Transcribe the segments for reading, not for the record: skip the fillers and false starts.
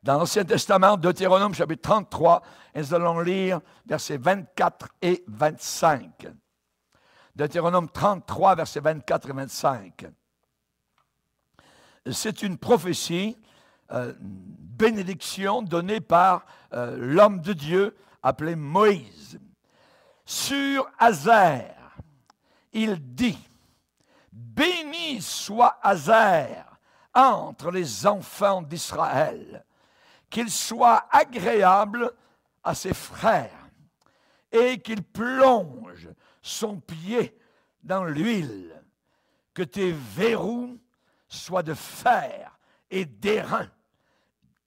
dans l'Ancien Testament, Deutéronome chapitre 33, et nous allons lire versets 24 et 25. Deutéronome 33, versets 24 et 25. C'est une prophétie, bénédiction donnée par l'homme de Dieu appelé Moïse. Sur Hazer, il dit, « Béni soit Hazer entre les enfants d'Israël, qu'il soit agréable à ses frères et qu'il plonge son pied dans l'huile, que tes verrous soient de fer et d'airain,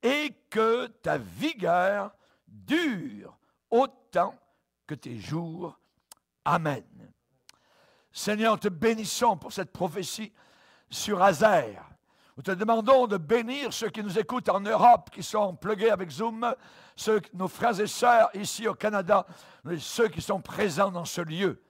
et que ta vigueur dure autant que tes jours. Amen. » Seigneur, te bénissons pour cette prophétie sur Hazer. Nous te demandons de bénir ceux qui nous écoutent en Europe, qui sont plugués avec Zoom, nos frères et sœurs ici au Canada, ceux qui sont présents dans ce lieu.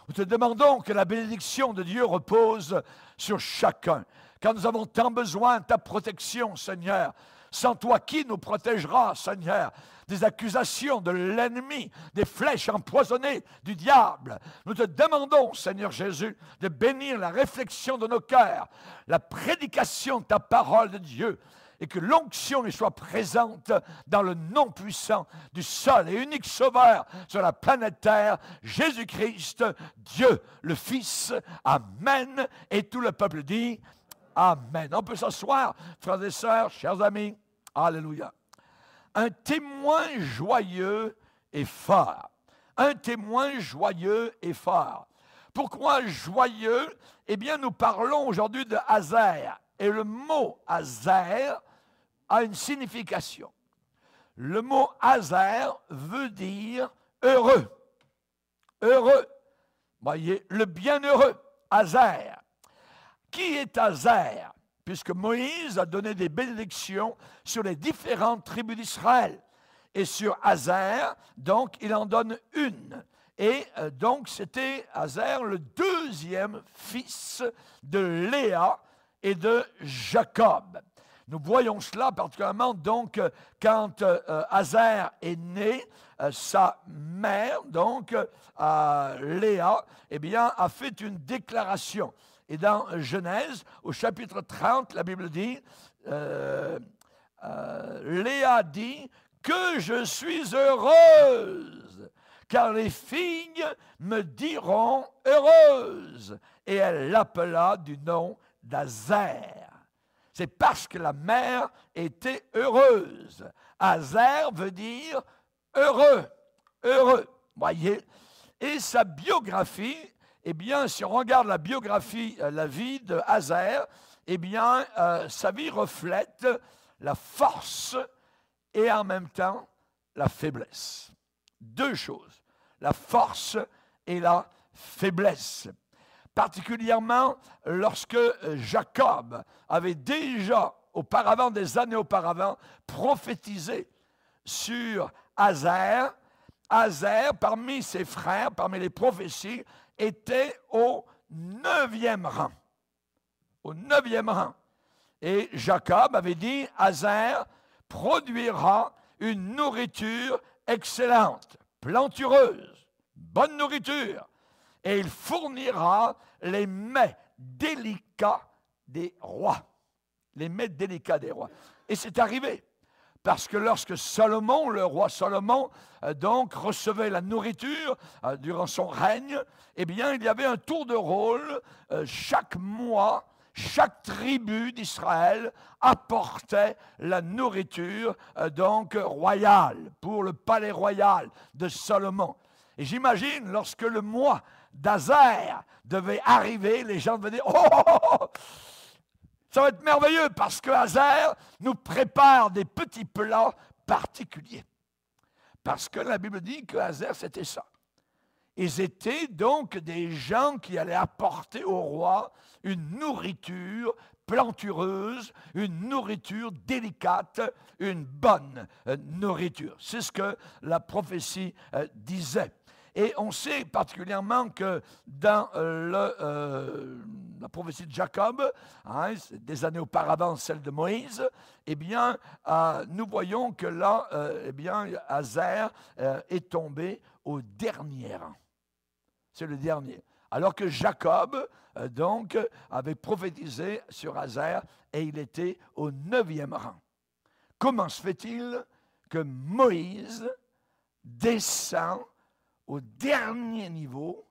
Nous te demandons que la bénédiction de Dieu repose sur chacun, car nous avons tant besoin de ta protection, Seigneur. Sans toi, qui nous protégera, Seigneur, des accusations de l'ennemi, des flèches empoisonnées du diable? Nous te demandons, Seigneur Jésus, de bénir la réflexion de nos cœurs, la prédication de ta parole de Dieu, et que l'onction y soit présente dans le nom puissant du seul et unique Sauveur sur la planète Terre, Jésus-Christ, Dieu le Fils. Amen. Et tout le peuple dit Amen. On peut s'asseoir, frères et sœurs, chers amis. Alléluia. Un témoin joyeux et fort. Un témoin joyeux et fort. Pourquoi joyeux? Eh bien, nous parlons aujourd'hui de Hazer. Et le mot Hazer a une signification. Le mot Hazer veut dire heureux. Heureux. Voyez, le bienheureux. Hazer. Qui est Hazer? Puisque Moïse a donné des bénédictions sur les différentes tribus d'Israël. Et sur Hazer, donc, il en donne une. Et donc, c'était Hazer, le deuxième fils de Léa et de Jacob. Nous voyons cela particulièrement, donc, quand Hazer est né, sa mère, donc, Léa, eh bien, a fait une déclaration. Et dans Genèse, au chapitre 30, la Bible dit, Léa dit que je suis heureuse, car les filles me diront heureuse. Et elle l'appela du nom d'Hazer. C'est parce que la mère était heureuse. Hazer veut dire heureux, heureux. Voyez. Et sa biographie, eh bien, si on regarde la biographie, la vie de Hazer, eh bien, sa vie reflète la force et en même temps la faiblesse. Deux choses, la force et la faiblesse. Particulièrement lorsque Jacob avait déjà, auparavant, des années auparavant, prophétisé sur Hazer. Hazer, parmi ses frères, parmi les prophéties, était au 9e rang. Au 9e rang. Et Jacob avait dit, Hazer produira une nourriture excellente, plantureuse, bonne nourriture. Et il fournira les mets délicats des rois. Les mets délicats des rois. Et c'est arrivé. Parce que lorsque Salomon, le roi Salomon, donc recevait la nourriture durant son règne, eh bien, il y avait un tour de rôle. Chaque mois, chaque tribu d'Israël apportait la nourriture donc royale, pour le palais royal de Salomon. Et j'imagine, lorsque le mois d'Hazer devait arriver, les gens devaient dire « Oh, ça va être merveilleux parce que Hazer nous prépare des petits plats particuliers. » Parce que la Bible dit que Hazer, c'était ça. Ils étaient donc des gens qui allaient apporter au roi une nourriture plantureuse, une nourriture délicate, une bonne nourriture. C'est ce que la prophétie disait. Et on sait particulièrement que dans la prophétie de Jacob, hein, des années auparavant celle de Moïse, eh bien, nous voyons que là, eh bien, Hazer est tombé au dernier rang. C'est le dernier. Alors que Jacob, donc, avait prophétisé sur Hazer et il était au 9e rang. Comment se fait-il que Moïse descend au dernier niveau,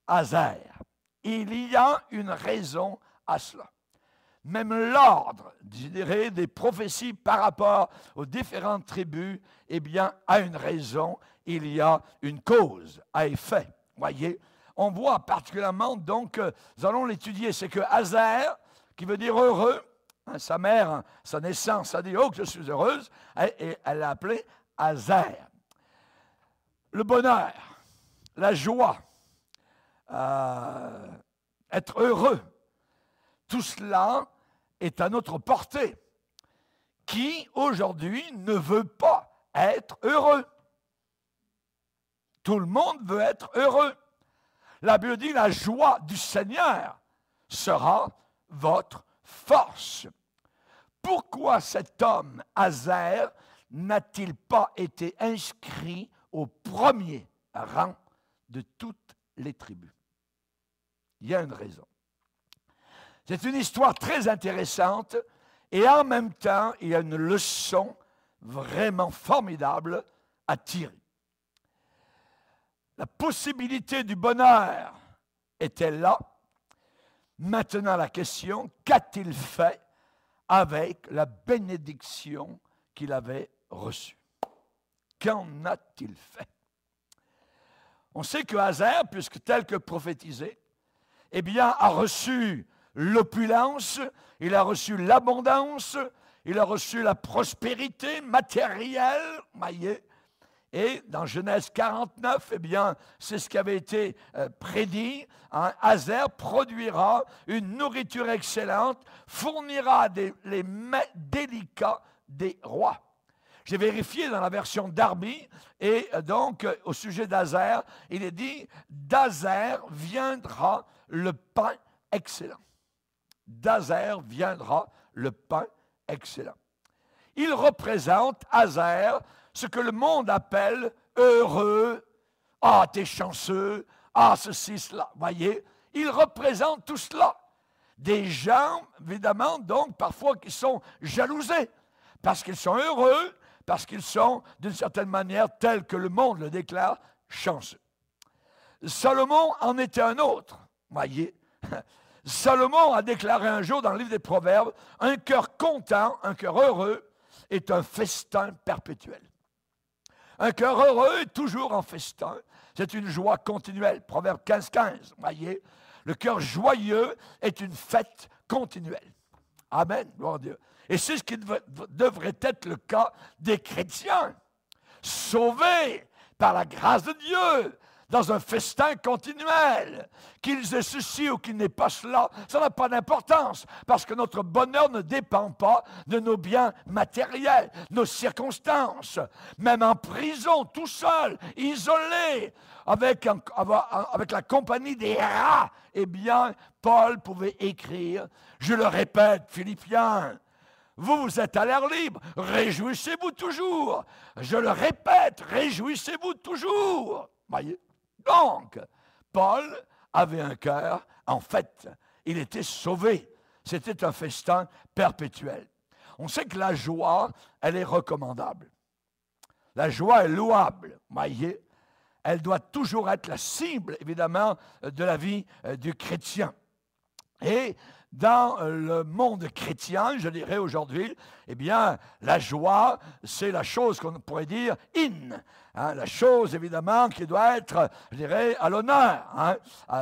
Hazer? Il y a une raison à cela. Même l'ordre, je dirais, des prophéties par rapport aux différentes tribus, eh bien, a une raison, il y a une cause à effet. Voyez, on voit particulièrement, donc, nous allons l'étudier, c'est que Hazer, qui veut dire heureux, hein, sa mère, sa naissance, a dit, oh, que je suis heureuse, et elle l'a appelé Hazer. Le bonheur, la joie, être heureux, tout cela est à notre portée. Qui, aujourd'hui, ne veut pas être heureux? Tout le monde veut être heureux. La Bible dit, la joie du Seigneur sera votre force. Pourquoi cet homme, Hazer, n'a-t-il pas été inscrit au premier rang de toutes les tribus? Il y a une raison. C'est une histoire très intéressante et en même temps, il y a une leçon vraiment formidable à tirer. La possibilité du bonheur était là. Maintenant, la question, qu'a-t-il fait avec la bénédiction qu'il avait reçue? Qu'en a-t-il fait? On sait que Hazer, puisque tel que prophétisé, eh bien, a reçu l'opulence, il a reçu l'abondance, il a reçu la prospérité matérielle, voyez. Et dans Genèse 49, eh bien, c'est ce qui avait été prédit. Hein, Hazer produira une nourriture excellente, fournira les mets délicats des rois. J'ai vérifié dans la version Darby, et donc, au sujet d'Hazer, il est dit, d'Hazer viendra le pain excellent. D'Hazer viendra le pain excellent. Il représente, Hazer, ce que le monde appelle heureux. Ah, t'es chanceux. Ah, ceci, cela. Voyez, il représente tout cela. Des gens, évidemment, donc, parfois, qui sont jalousés, parce qu'ils sont heureux, parce qu'ils sont, d'une certaine manière, tels que le monde le déclare, chanceux. Salomon en était un autre, voyez. Salomon a déclaré un jour dans le livre des Proverbes, un cœur content, un cœur heureux, est un festin perpétuel. Un cœur heureux est toujours en festin. C'est une joie continuelle. Proverbe 15, voyez. Le cœur joyeux est une fête continuelle. Amen, gloire à Dieu. Et c'est ce qui devrait être le cas des chrétiens. Sauvés par la grâce de Dieu, dans un festin continuel. Qu'ils aient ceci ou qu'ils n'aient pas cela, ça n'a pas d'importance, parce que notre bonheur ne dépend pas de nos biens matériels, nos circonstances. Même en prison, tout seul, isolé, avec la compagnie des rats, eh bien, Paul pouvait écrire, je le répète, Philippiens, vous êtes à l'air libre, réjouissez-vous toujours. Je le répète, réjouissez-vous toujours. Voyez? Donc, Paul avait un cœur, en fait, il était sauvé. C'était un festin perpétuel. On sait que la joie, elle est recommandable. La joie est louable, voyez. Elle doit toujours être la cible, évidemment, de la vie du chrétien. Et dans le monde chrétien, je dirais aujourd'hui, eh bien, la joie, c'est la chose qu'on pourrait dire in. Hein, la chose, évidemment, qui doit être, je dirais, à l'honneur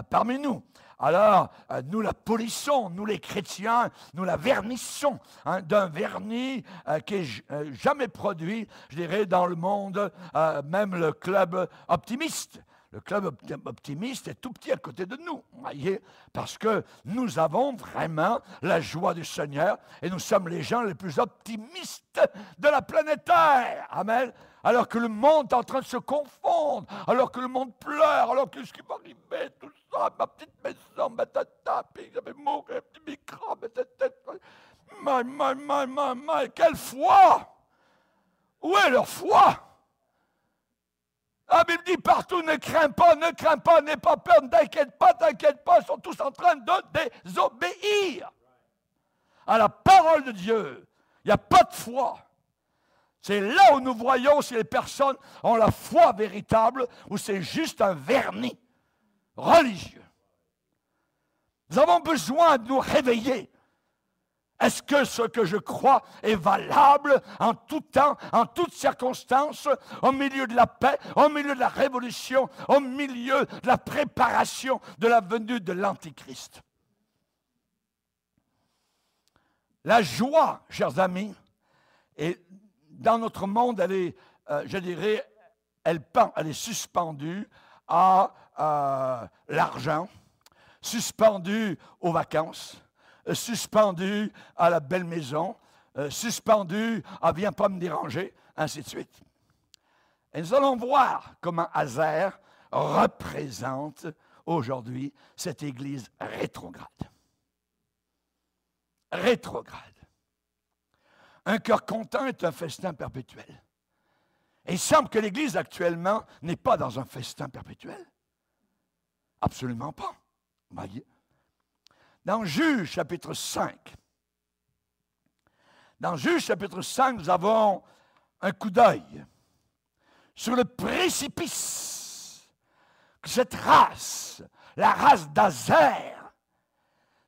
parmi nous. Alors, nous la polissons, nous les chrétiens, nous la vernissons d'un vernis qui n'est jamais produit, je dirais, dans le monde, même le club optimiste. Le club optimiste est tout petit à côté de nous, voyez, parce que nous avons vraiment la joie du Seigneur et nous sommes les gens les plus optimistes de la planète Terre. Amen. Alors que le monde est en train de se confondre, alors que le monde pleure, alors que ce qui va arriver, tout ça, ma petite maison, ma tata, puis je vais mourir, un petit microbe, quelle foi! Où est leur foi? La Bible dit partout, ne crains pas, n'aie pas peur, ne t'inquiète pas, ils sont tous en train de désobéir à la parole de Dieu. Il n'y a pas de foi. C'est là où nous voyons si les personnes ont la foi véritable ou c'est juste un vernis religieux. Nous avons besoin de nous réveiller. Est-ce que ce que je crois est valable en tout temps, en toutes circonstances, au milieu de la paix, au milieu de la révolution, au milieu de la préparation de la venue de l'Antichrist? La joie, chers amis, et dans notre monde, elle est, je dirais, elle est suspendue à l'argent, suspendue aux vacances, suspendu à la belle maison, suspendu à « viens pas me déranger », ainsi de suite. Et nous allons voir comment Azer représente aujourd'hui cette Église rétrograde. Rétrograde. Un cœur content est un festin perpétuel. Et il semble que l'Église actuellement n'est pas dans un festin perpétuel. Absolument pas. Voyez. Dans Juge chapitre 5, nous avons un coup d'œil sur le précipice que cette race, la race d'Azer,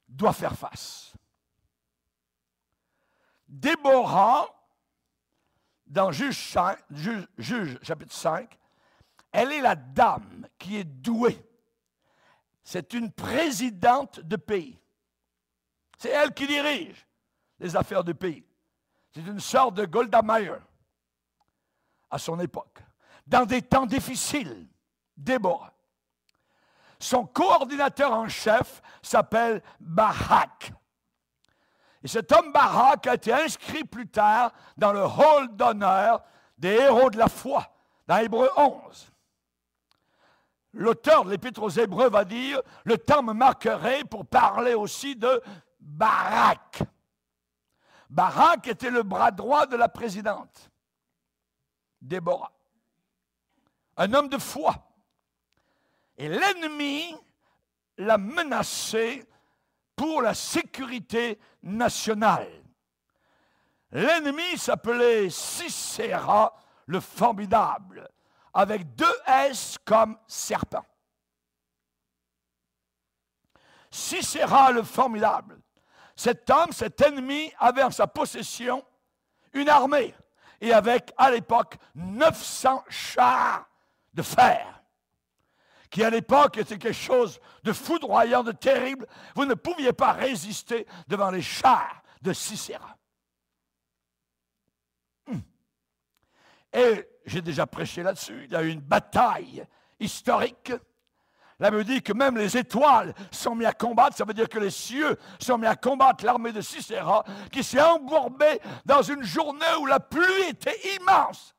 doit faire face. Déborah, dans Juge chapitre 5, elle est la dame qui est douée. C'est une présidente de pays. C'est elle qui dirige les affaires du pays. C'est une sorte de Golda Meir à son époque. Dans des temps difficiles, Déborah. Son coordinateur en chef s'appelle Barak. Et cet homme Barak a été inscrit plus tard dans le hall d'honneur des héros de la foi, dans Hébreux 11. L'auteur de l'Épître aux Hébreux va dire « Le temps me marquerait pour parler aussi de Barak ». Barak était le bras droit de la présidente, Déborah. Un homme de foi. Et l'ennemi l'a menacé pour la sécurité nationale. L'ennemi s'appelait Sisera le formidable, avec 2 S comme serpent. Sisera le formidable. Cet homme, cet ennemi, avait en sa possession une armée, et avec, à l'époque, 900 chars de fer, qui à l'époque était quelque chose de foudroyant, de terrible. Vous ne pouviez pas résister devant les chars de Sisera. Et j'ai déjà prêché là-dessus, il y a eu une bataille historique. Là, il me dit que même les étoiles sont mises à combattre, ça veut dire que les cieux sont mis à combattre l'armée de Sisera, qui s'est embourbée dans une journée où la pluie était immense.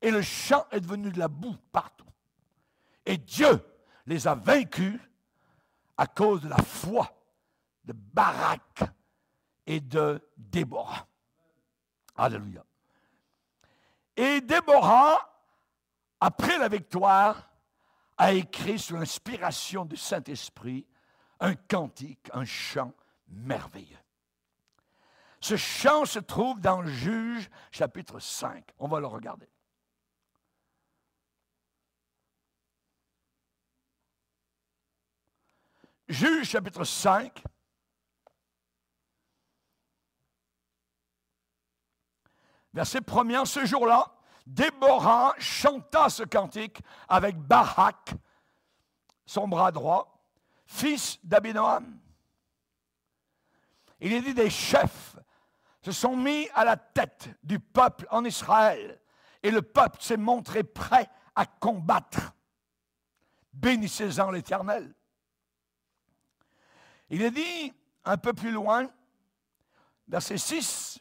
Et le champ est devenu de la boue partout. Et Dieu les a vaincus à cause de la foi de Barak et de Déborah. Alléluia. Et Déborah, après la victoire, a écrit sous l'inspiration du Saint-Esprit un cantique, un chant merveilleux. Ce chant se trouve dans Juge chapitre 5. On va le regarder. Juge chapitre 5. Verset 1er, ce jour-là, Déborah chanta ce cantique avec Barak, son bras droit, fils d'Abinoam. Il est dit des chefs se sont mis à la tête du peuple en Israël et le peuple s'est montré prêt à combattre. bénissez-en l'Éternel. Il est dit un peu plus loin, verset 6,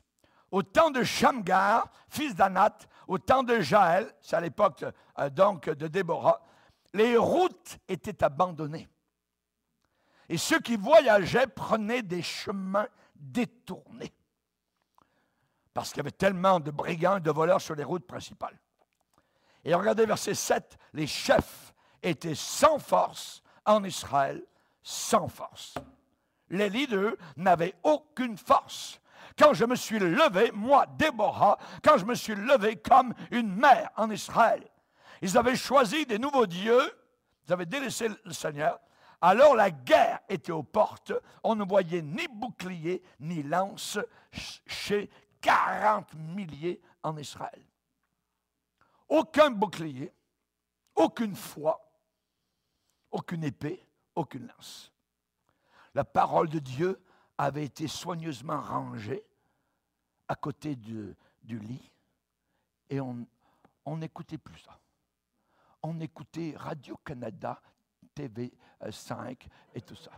au temps de Shamgar, fils d'Anath, au temps de Jaël, c'est à l'époque donc de Déborah, les routes étaient abandonnées. Et ceux qui voyageaient prenaient des chemins détournés. Parce qu'il y avait tellement de brigands et de voleurs sur les routes principales. Et regardez verset 7, les chefs étaient sans force en Israël, sans force. Les leaders n'avaient aucune force. Quand je me suis levé, moi, Déborah, quand je me suis levé comme une mère en Israël, ils avaient choisi des nouveaux dieux, ils avaient délaissé le Seigneur, alors la guerre était aux portes, on ne voyait ni bouclier, ni lance chez 40 milliers en Israël. Aucun bouclier, aucune foi, aucune épée, aucune lance. La parole de Dieu avait été soigneusement rangée à côté du lit et on n'écoutait plus ça. On écoutait Radio-Canada, TV5 et tout ça.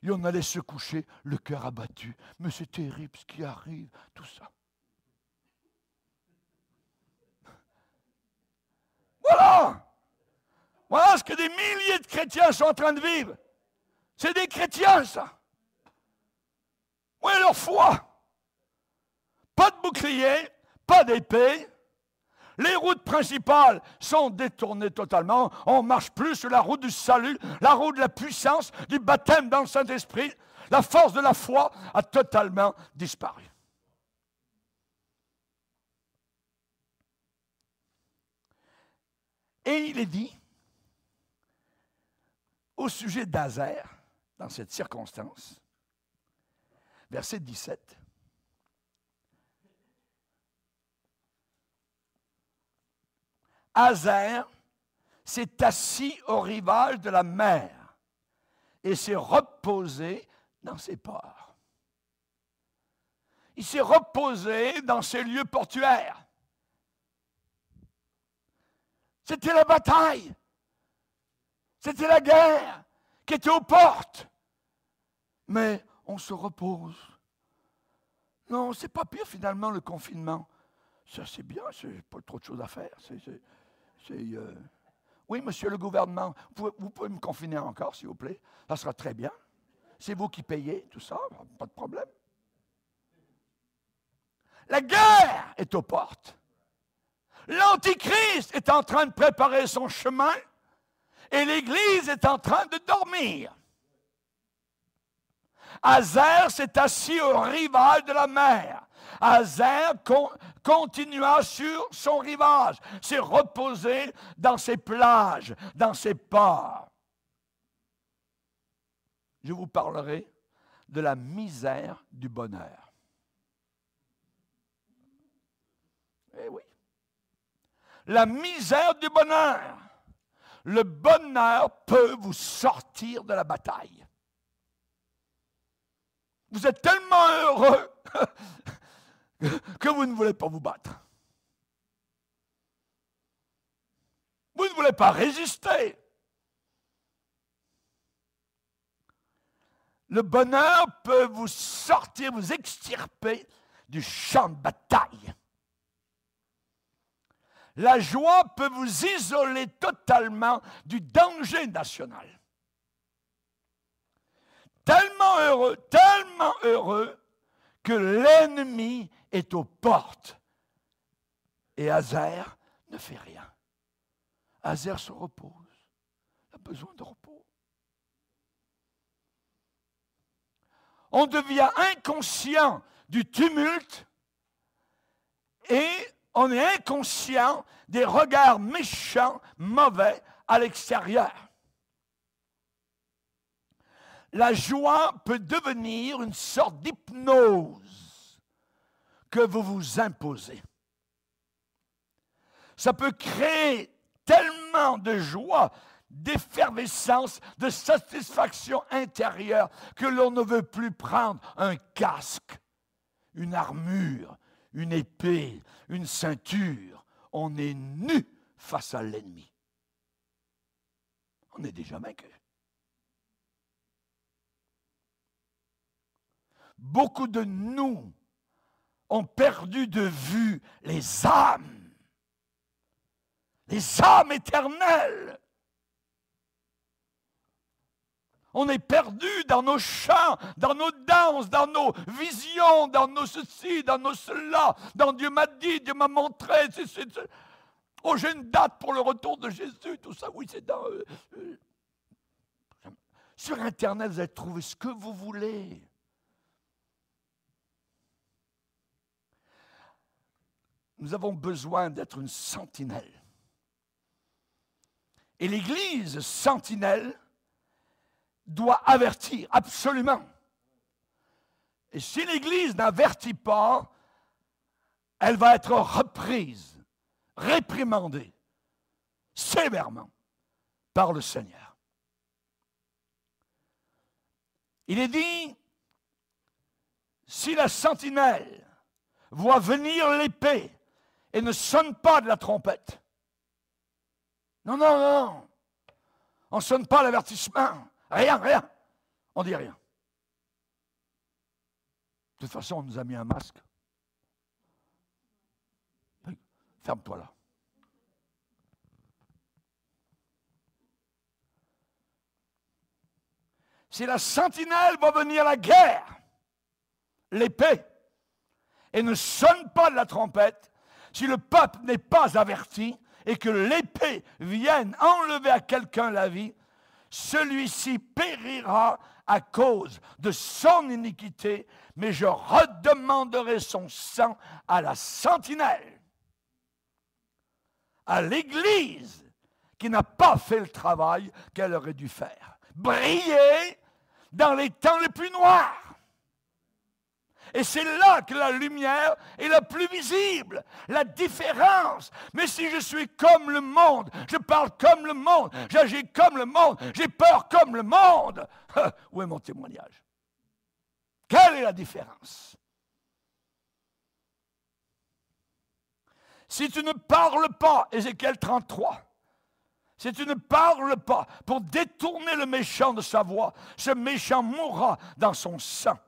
Et on allait se coucher, le cœur abattu. Mais c'est terrible ce qui arrive, tout ça. Voilà! Voilà ce que des milliers de chrétiens sont en train de vivre. C'est des chrétiens, ça. Où est leur foi? Pas de bouclier, pas d'épée. Les routes principales sont détournées totalement. On ne marche plus sur la route du salut, la route de la puissance, du baptême dans le Saint-Esprit. La force de la foi a totalement disparu. Et il est dit, au sujet d'Azer, dans cette circonstance, verset 17, Azer s'est assis au rivage de la mer et s'est reposé dans ses ports. Il s'est reposé dans ses lieux portuaires. C'était la bataille. C'était la guerre qui était aux portes. Mais on se repose. Non, c'est pas pire finalement le confinement. Ça c'est bien, c'est pas trop de choses à faire. Oui, monsieur le gouvernement, vous pouvez me confiner encore, s'il vous plaît. Ça sera très bien. C'est vous qui payez tout ça, pas de problème. La guerre est aux portes. L'Antichrist est en train de préparer son chemin et l'Église est en train de dormir. Azer s'est assis au rivage de la mer. Azer continua sur son rivage, s'est reposé dans ses plages, dans ses ports. Je vous parlerai de la misère du bonheur. Eh oui. La misère du bonheur. Le bonheur peut vous sortir de la bataille. Vous êtes tellement heureux que vous ne voulez pas vous battre. Vous ne voulez pas résister. Le bonheur peut vous sortir, vous extirper du champ de bataille. La joie peut vous isoler totalement du danger national. Tellement heureux que l'ennemi est aux portes. Et Azer ne fait rien. Azer se repose. Il a besoin de repos. On devient inconscient du tumulte et on est inconscient des regards méchants, mauvais à l'extérieur. La joie peut devenir une sorte d'hypnose que vous vous imposez. Ça peut créer tellement de joie, d'effervescence, de satisfaction intérieure que l'on ne veut plus prendre un casque, une armure, une épée, une ceinture. On est nu face à l'ennemi. on est déjà vaincu. Beaucoup de nous ont perdu de vue les âmes éternelles. On est perdu dans nos chants, dans nos danses, dans nos visions, dans nos ceci, dans nos cela, dans Dieu m'a dit, Dieu m'a montré. Oh, j'ai une date pour le retour de Jésus, tout ça, oui, c'est dans... Sur Internet, vous allez trouver ce que vous voulez. Nous avons besoin d'être une sentinelle. Et l'Église sentinelle doit avertir, absolument. Et si l'Église n'avertit pas, elle va être reprise, réprimandée, sévèrement, par le Seigneur. Il est dit, si la sentinelle voit venir l'épée et ne sonne pas de la trompette, non, on ne sonne pas l'avertissement, rien, on dit rien. De toute façon, on nous a mis un masque. Ferme-toi là. Si la sentinelle va venir à la guerre, l'épée, et ne sonne pas de la trompette, si le peuple n'est pas averti et que l'épée vienne enlever à quelqu'un la vie, celui-ci périra à cause de son iniquité, mais je redemanderai son sang à la sentinelle, à l'Église qui n'a pas fait le travail qu'elle aurait dû faire. Briller dans les temps les plus noirs. Et c'est là que la lumière est la plus visible, la différence. Mais si je suis comme le monde, je parle comme le monde, j'agis comme le monde, j'ai peur comme le monde, où est mon témoignage? Quelle est la différence? Si tu ne parles pas, Ézéchiel 33, si tu ne parles pas pour détourner le méchant de sa voie, ce méchant mourra dans son sang.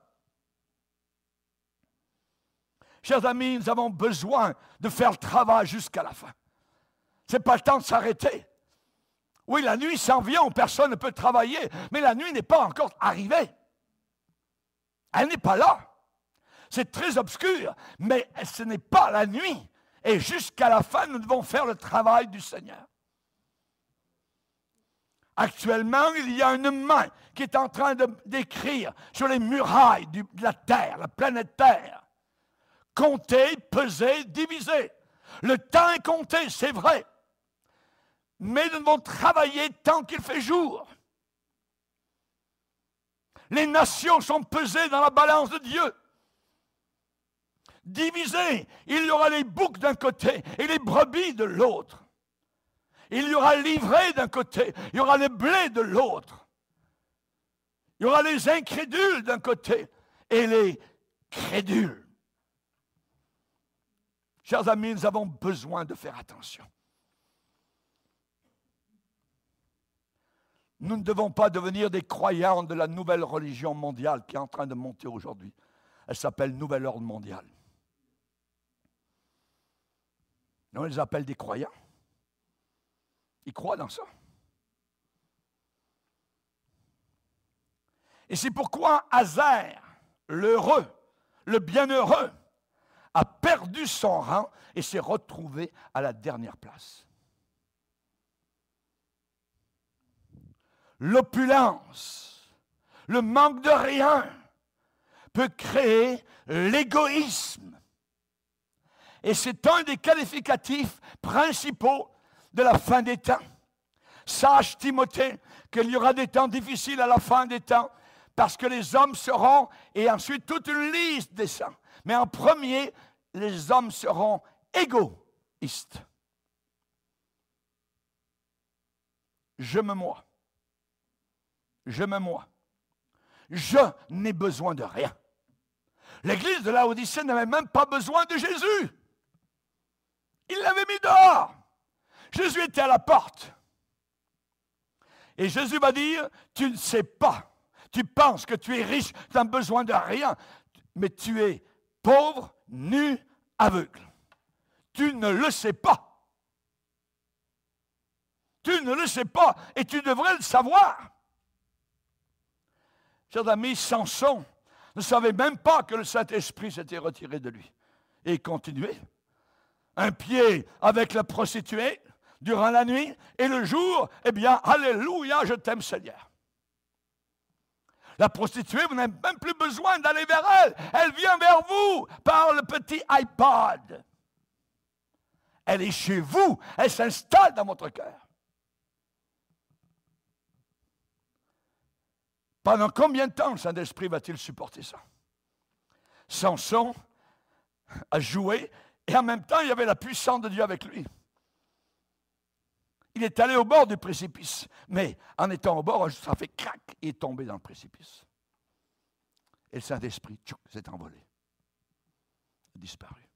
Chers amis, nous avons besoin de faire le travail jusqu'à la fin. Ce n'est pas le temps de s'arrêter. Oui, la nuit s'en vient, personne ne peut travailler, mais la nuit n'est pas encore arrivée. Elle n'est pas là. C'est très obscur, mais ce n'est pas la nuit. Et jusqu'à la fin, nous devons faire le travail du Seigneur. Actuellement, il y a une main qui est en train d'écrire sur les murailles de la Terre, la planète Terre. Compter, peser, diviser. Le temps est compté, c'est vrai. Mais nous devons travailler tant qu'il fait jour. Les nations sont pesées dans la balance de Dieu. Divisées, il y aura les boucs d'un côté et les brebis de l'autre. Il y aura l'ivraie d'un côté, il y aura le blé de l'autre. Il y aura les incrédules d'un côté et les crédules. Chers amis, nous avons besoin de faire attention. Nous ne devons pas devenir des croyants de la nouvelle religion mondiale qui est en train de monter aujourd'hui. Elle s'appelle Nouvel Ordre Mondial. On les appelle des croyants. Ils croient dans ça. Et c'est pourquoi Hazaël, l'heureux, le bienheureux, a perdu son rang et s'est retrouvé à la dernière place. L'opulence, le manque de rien peut créer l'égoïsme. Et c'est un des qualificatifs principaux de la fin des temps. Sache, Timothée, qu'il y aura des temps difficiles à la fin des temps, parce que les hommes seront, et ensuite toute une liste descend. Mais en premier, les hommes seront égoïstes. Je me moi. Je n'ai besoin de rien. L'église de Laodicée n'avait même pas besoin de Jésus. Il l'avait mis dehors. Jésus était à la porte. Et Jésus va dire, tu ne sais pas. Tu penses que tu es riche, tu n'as besoin de rien, mais tu es pauvre, nu, aveugle. Tu ne le sais pas. Tu ne le sais pas et tu devrais le savoir. Chers amis, Samson ne savait même pas que le Saint-Esprit s'était retiré de lui. Et il continuait. Un pied avec la prostituée durant la nuit et le jour, eh bien, alléluia, je t'aime Seigneur. La prostituée, vous n'avez même plus besoin d'aller vers elle. Elle vient vers vous par le petit iPod. Elle est chez vous. Elle s'installe dans votre cœur. Pendant combien de temps le Saint-Esprit va-t-il supporter ça? Samson a joué et en même temps, il y avait la puissance de Dieu avec lui. Il est allé au bord du précipice, mais en étant au bord, ça fait crac, il est tombé dans le précipice. Et le Saint-Esprit s'est envolé, a disparu.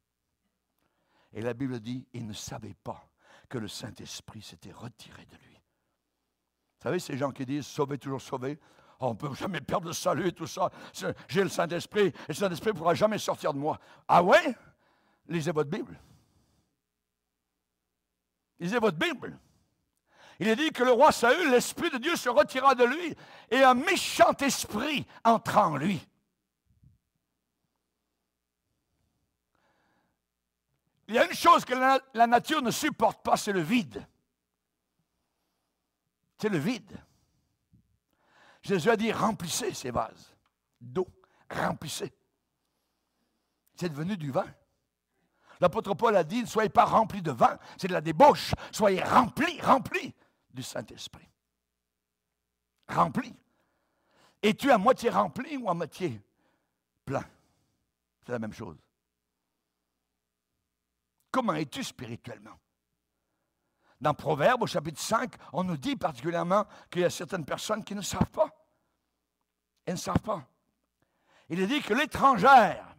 Et la Bible dit, il ne savait pas que le Saint-Esprit s'était retiré de lui. Vous savez, ces gens qui disent, sauver, toujours sauver, oh, on ne peut jamais perdre le salut et tout ça. J'ai le Saint-Esprit, et le Saint-Esprit ne pourra jamais sortir de moi. Ah ouais? Lisez votre Bible. Lisez votre Bible. Il est dit que le roi Saül, l'Esprit de Dieu se retira de lui, et un méchant esprit entra en lui. Il y a une chose que la nature ne supporte pas, c'est le vide. C'est le vide. Jésus a dit, remplissez ces vases d'eau, remplissez. C'est devenu du vin. L'apôtre Paul a dit, ne soyez pas remplis de vin, c'est de la débauche. Soyez remplis du Saint-Esprit. Remplis. Es-tu à moitié rempli ou à moitié plein? C'est la même chose. Comment es-tu spirituellement? Dans Proverbes, au chapitre 5, on nous dit particulièrement qu'il y a certaines personnes qui ne savent pas. Elles ne savent pas. Il est dit que l'étrangère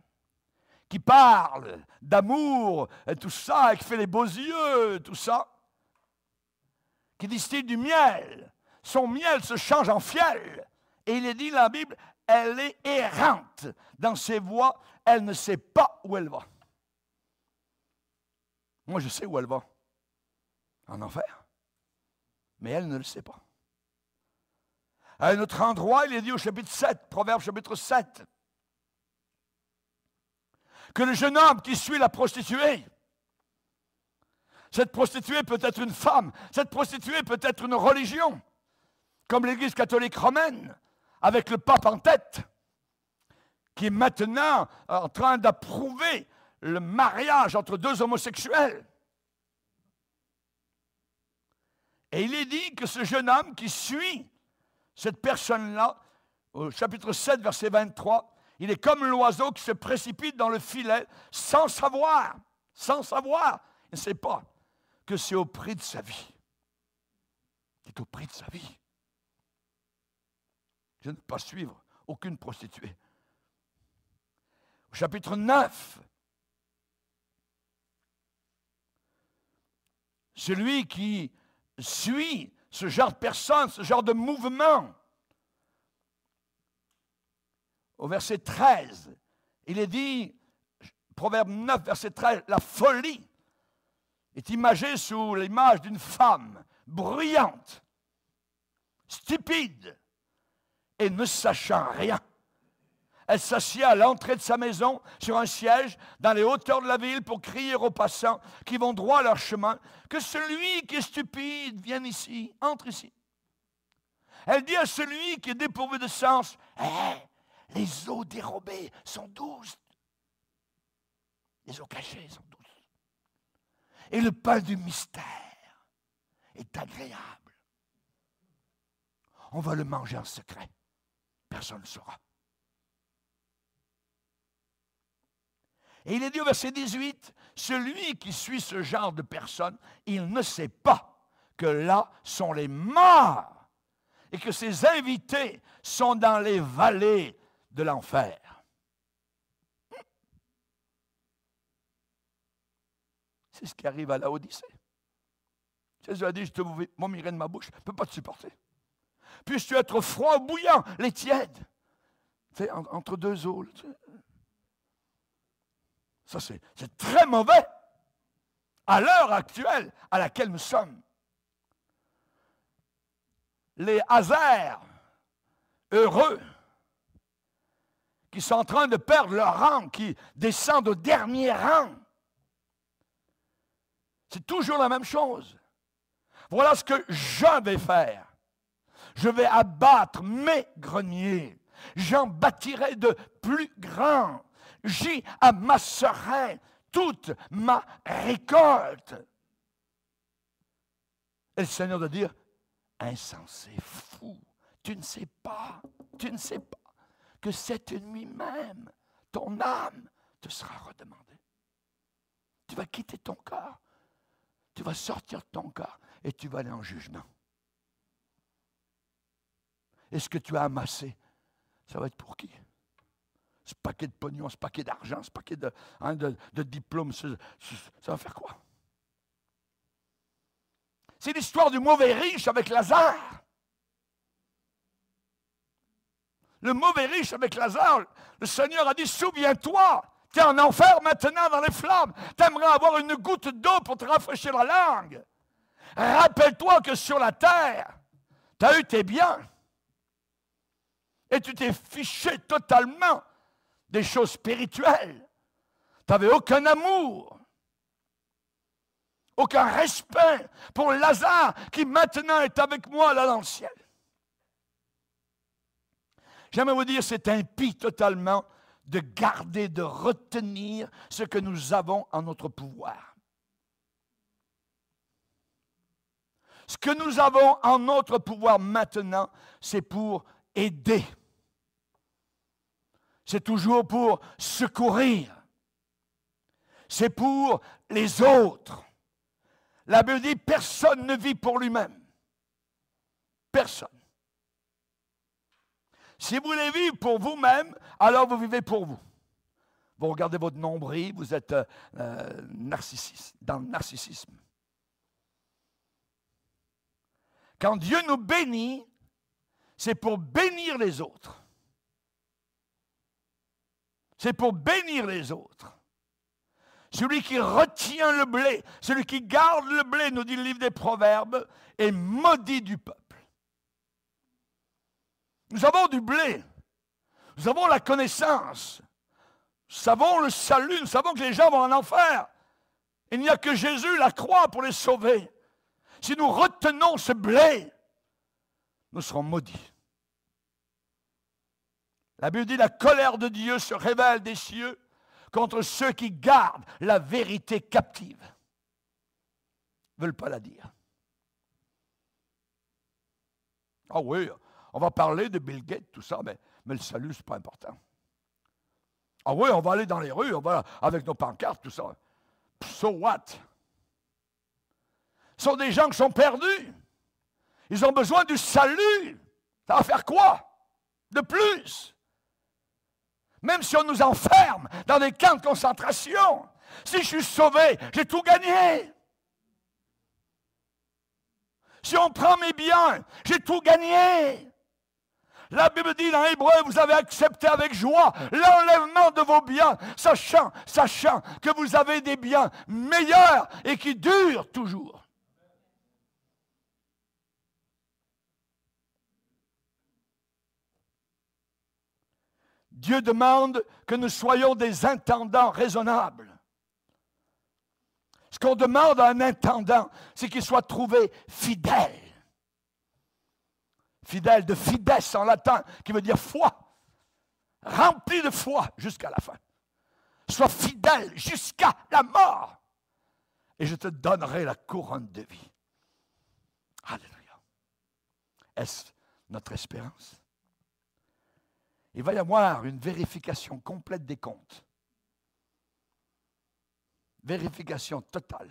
qui parle d'amour, et tout ça, et qui fait les beaux yeux, tout ça, qui distille du miel, son miel se change en fiel. Et il est dit dans la Bible, elle est errante dans ses voies, elle ne sait pas où elle va. Moi, je sais où elle va. En enfer. Mais elle ne le sait pas. À un autre endroit, il est dit au chapitre 7, Proverbe chapitre 7, que le jeune homme qui suit la prostituée, cette prostituée peut être une femme, cette prostituée peut être une religion, comme l'Église catholique romaine, avec le pape en tête, qui est maintenant en train d'approuver le mariage entre deux homosexuels. Et il est dit que ce jeune homme qui suit cette personne-là, au chapitre 7, verset 23, il est comme l'oiseau qui se précipite dans le filet sans savoir, il ne sait pas que c'est au prix de sa vie. C'est au prix de sa vie. Je ne peux pas suivre aucune prostituée. Au chapitre 9, celui qui suit ce genre de personne, ce genre de mouvement, au verset 13, il est dit, Proverbe 9, verset 13, la folie est imagée sous l'image d'une femme bruyante, stupide et ne sachant rien. Elle s'assied à l'entrée de sa maison sur un siège dans les hauteurs de la ville pour crier aux passants qui vont droit à leur chemin que celui qui est stupide vienne ici, entre ici. Elle dit à celui qui est dépourvu de sens, les eaux dérobées sont douces. Les eaux cachées sont douces. Et le pain du mystère est agréable. On va le manger en secret. Personne ne le saura. Et il est dit au verset 18, celui qui suit ce genre de personnes, il ne sait pas que là sont les morts et que ses invités sont dans les vallées de l'enfer. C'est ce qui arrive à Laodicée. Jésus a dit, je te vomirai de ma bouche, je ne peux pas te supporter. puisses-tu être froid ou bouillant, les tièdes. Tu sais, entre deux eaux. Tu sais. Ça, c'est très mauvais à l'heure actuelle à laquelle nous sommes. Les Hazars, heureux, qui sont en train de perdre leur rang, qui descendent au dernier rang. C'est toujours la même chose. Voilà ce que je vais faire. Je vais abattre mes greniers. J'en bâtirai de plus grands. J'y amasserai toute ma récolte. Et le Seigneur doit dire, insensé, fou, tu ne sais pas que cette nuit même, ton âme te sera redemandée. Tu vas quitter ton corps, tu vas sortir de ton corps et tu vas aller en jugement. Et ce que tu as amassé, ça va être pour qui? Ce paquet de pognon, ce paquet d'argent, ce paquet de diplômes, ça va faire quoi? C'est l'histoire du mauvais riche avec Lazare. Le mauvais riche avec Lazare, le Seigneur a dit, souviens-toi, tu es en enfer maintenant dans les flammes. Tu aimerais avoir une goutte d'eau pour te rafraîchir la langue. Rappelle-toi que sur la terre, tu as eu tes biens. Et tu t'es fiché totalement des choses spirituelles. Tu n'avais aucun amour, aucun respect pour Lazare qui maintenant est avec moi là dans le ciel. J'aimerais vous dire, c'est impie totalement de garder, de retenir ce que nous avons en notre pouvoir. Ce que nous avons en notre pouvoir maintenant, c'est pour aider. C'est toujours pour secourir. C'est pour les autres. La Bible dit, personne ne vit pour lui-même. Personne. Si vous voulez vivre pour vous-même, alors vous vivez pour vous. Vous regardez votre nombril, vous êtes narcissiste, dans le narcissisme. Quand Dieu nous bénit, c'est pour bénir les autres. C'est pour bénir les autres. Celui qui retient le blé, celui qui garde le blé, nous dit le livre des Proverbes, est maudit du peuple. Nous avons du blé, nous avons la connaissance, nous savons le salut, nous savons que les gens vont en enfer. Il n'y a que Jésus, la croix, pour les sauver. Si nous retenons ce blé, nous serons maudits. La Bible dit, la colère de Dieu se révèle des cieux contre ceux qui gardent la vérité captive. Ils ne veulent pas la dire. Ah oui, on va parler de Bill Gates, tout ça, mais le salut, ce n'est pas important. Ah oui, on va aller dans les rues, on va avec nos pancartes, tout ça. So what? Ce sont des gens qui sont perdus. Ils ont besoin du salut. Ça va faire quoi? De plus? Même si on nous enferme dans des camps de concentration, si je suis sauvé, j'ai tout gagné. Si on prend mes biens, j'ai tout gagné. La Bible dit dans Hébreu, vous avez accepté avec joie l'enlèvement de vos biens, sachant que vous avez des biens meilleurs et qui durent toujours. Dieu demande que nous soyons des intendants raisonnables. Ce qu'on demande à un intendant, c'est qu'il soit trouvé fidèle. Fidèle, de fides en latin, qui veut dire foi. Rempli de foi jusqu'à la fin. Sois fidèle jusqu'à la mort. Et je te donnerai la couronne de vie. Alléluia. Est-ce notre espérance? Il va y avoir une vérification complète des comptes. Vérification totale.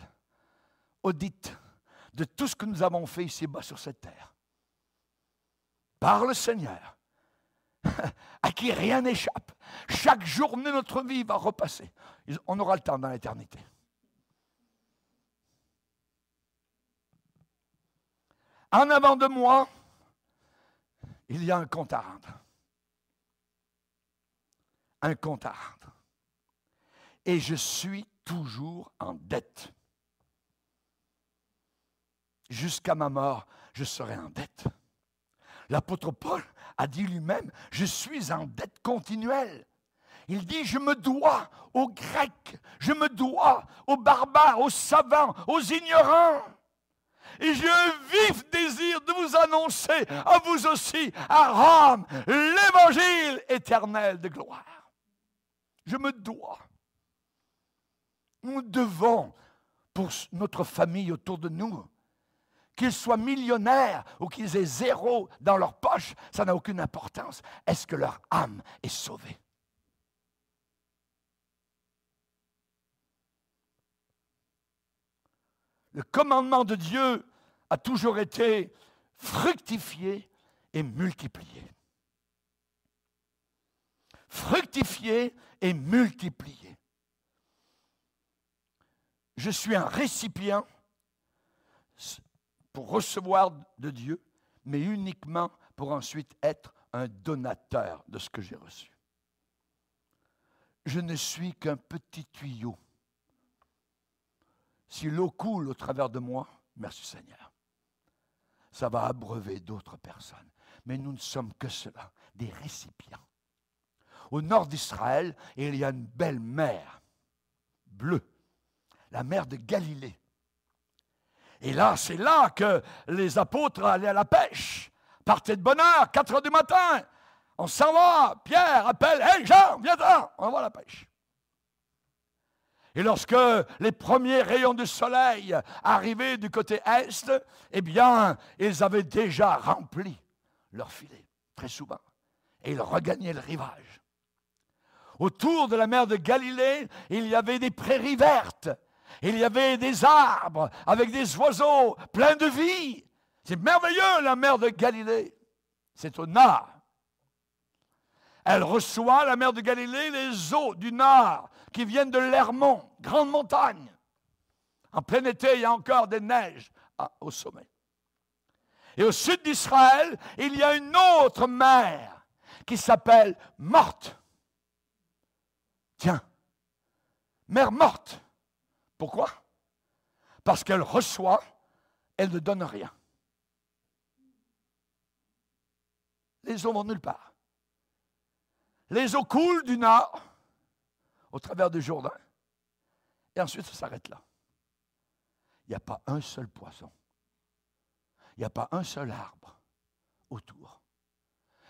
Audit de tout ce que nous avons fait ici-bas sur cette terre. Par le Seigneur, à qui rien n'échappe. Chaque journée de notre vie va repasser. On aura le temps dans l'éternité. En avant de moi, il y a un compte à rendre. Un compte à rendre. Et je suis toujours en dette. Jusqu'à ma mort, je serai en dette. L'apôtre Paul a dit lui-même, je suis en dette continuelle. Il dit, je me dois aux Grecs, je me dois aux barbares, aux savants, aux ignorants. Et j'ai un vif désir de vous annoncer, à vous aussi, à Rome, l'évangile éternel de gloire. Je me dois. Nous devons, pour notre famille autour de nous, qu'ils soient millionnaires ou qu'ils aient zéro dans leur poche, ça n'a aucune importance. Est-ce que leur âme est sauvée? Le commandement de Dieu a toujours été fructifier et multiplier. Fructifier et multiplier. Je suis un récipient pour recevoir de Dieu, mais uniquement pour ensuite être un donateur de ce que j'ai reçu. Je ne suis qu'un petit tuyau. Si l'eau coule au travers de moi, merci Seigneur, ça va abreuver d'autres personnes. Mais nous ne sommes que cela, des récipients. Au nord d'Israël, il y a une belle mer bleue, la mer de Galilée. Et là, c'est là que les apôtres allaient à la pêche, partaient de bonne heure, 4 heures du matin. On s'en va, Pierre appelle, « Hey Jean, viens-t'en, on va à la pêche. » Et lorsque les premiers rayons du soleil arrivaient du côté est, eh bien, ils avaient déjà rempli leur filet, très souvent. Et ils regagnaient le rivage. Autour de la mer de Galilée, il y avait des prairies vertes. Il y avait des arbres avec des oiseaux pleins de vie. C'est merveilleux, la mer de Galilée. C'est au nord. Elle reçoit, la mer de Galilée, les eaux du nord qui viennent de l'Hermon, grande montagne. En plein été, il y a encore des neiges au sommet. Et au sud d'Israël, il y a une autre mer qui s'appelle Morte. Tiens, mer morte. Pourquoi? Parce qu'elle reçoit, elle ne donne rien. Les eaux vont nulle part. Les eaux coulent du nord, au travers du Jourdain, et ensuite ça s'arrête là. Il n'y a pas un seul poisson. Il n'y a pas un seul arbre autour.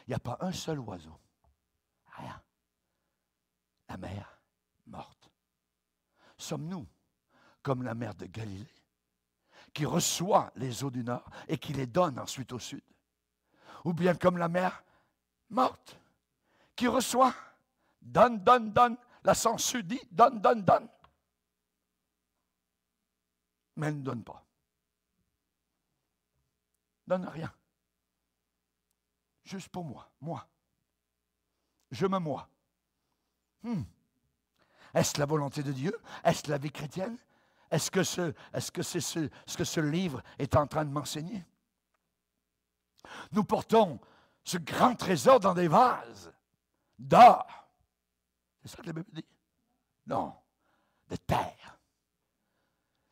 Il n'y a pas un seul oiseau. Rien. La mer morte. Sommes-nous comme la mer de Galilée, qui reçoit les eaux du nord et qui les donne ensuite au sud? Ou bien comme la mer morte, qui reçoit, donne, donne, donne, la sangsue dit, donne, donne, donne. Mais elle ne donne pas. Donne rien. Juste pour moi, moi. Je me moi. Est-ce la volonté de Dieu? Est-ce la vie chrétienne? Est-ce que c'est ce que ce livre est en train de m'enseigner? Nous portons ce grand trésor dans des vases d'or. C'est ça que la Bible dit? Non, de terre.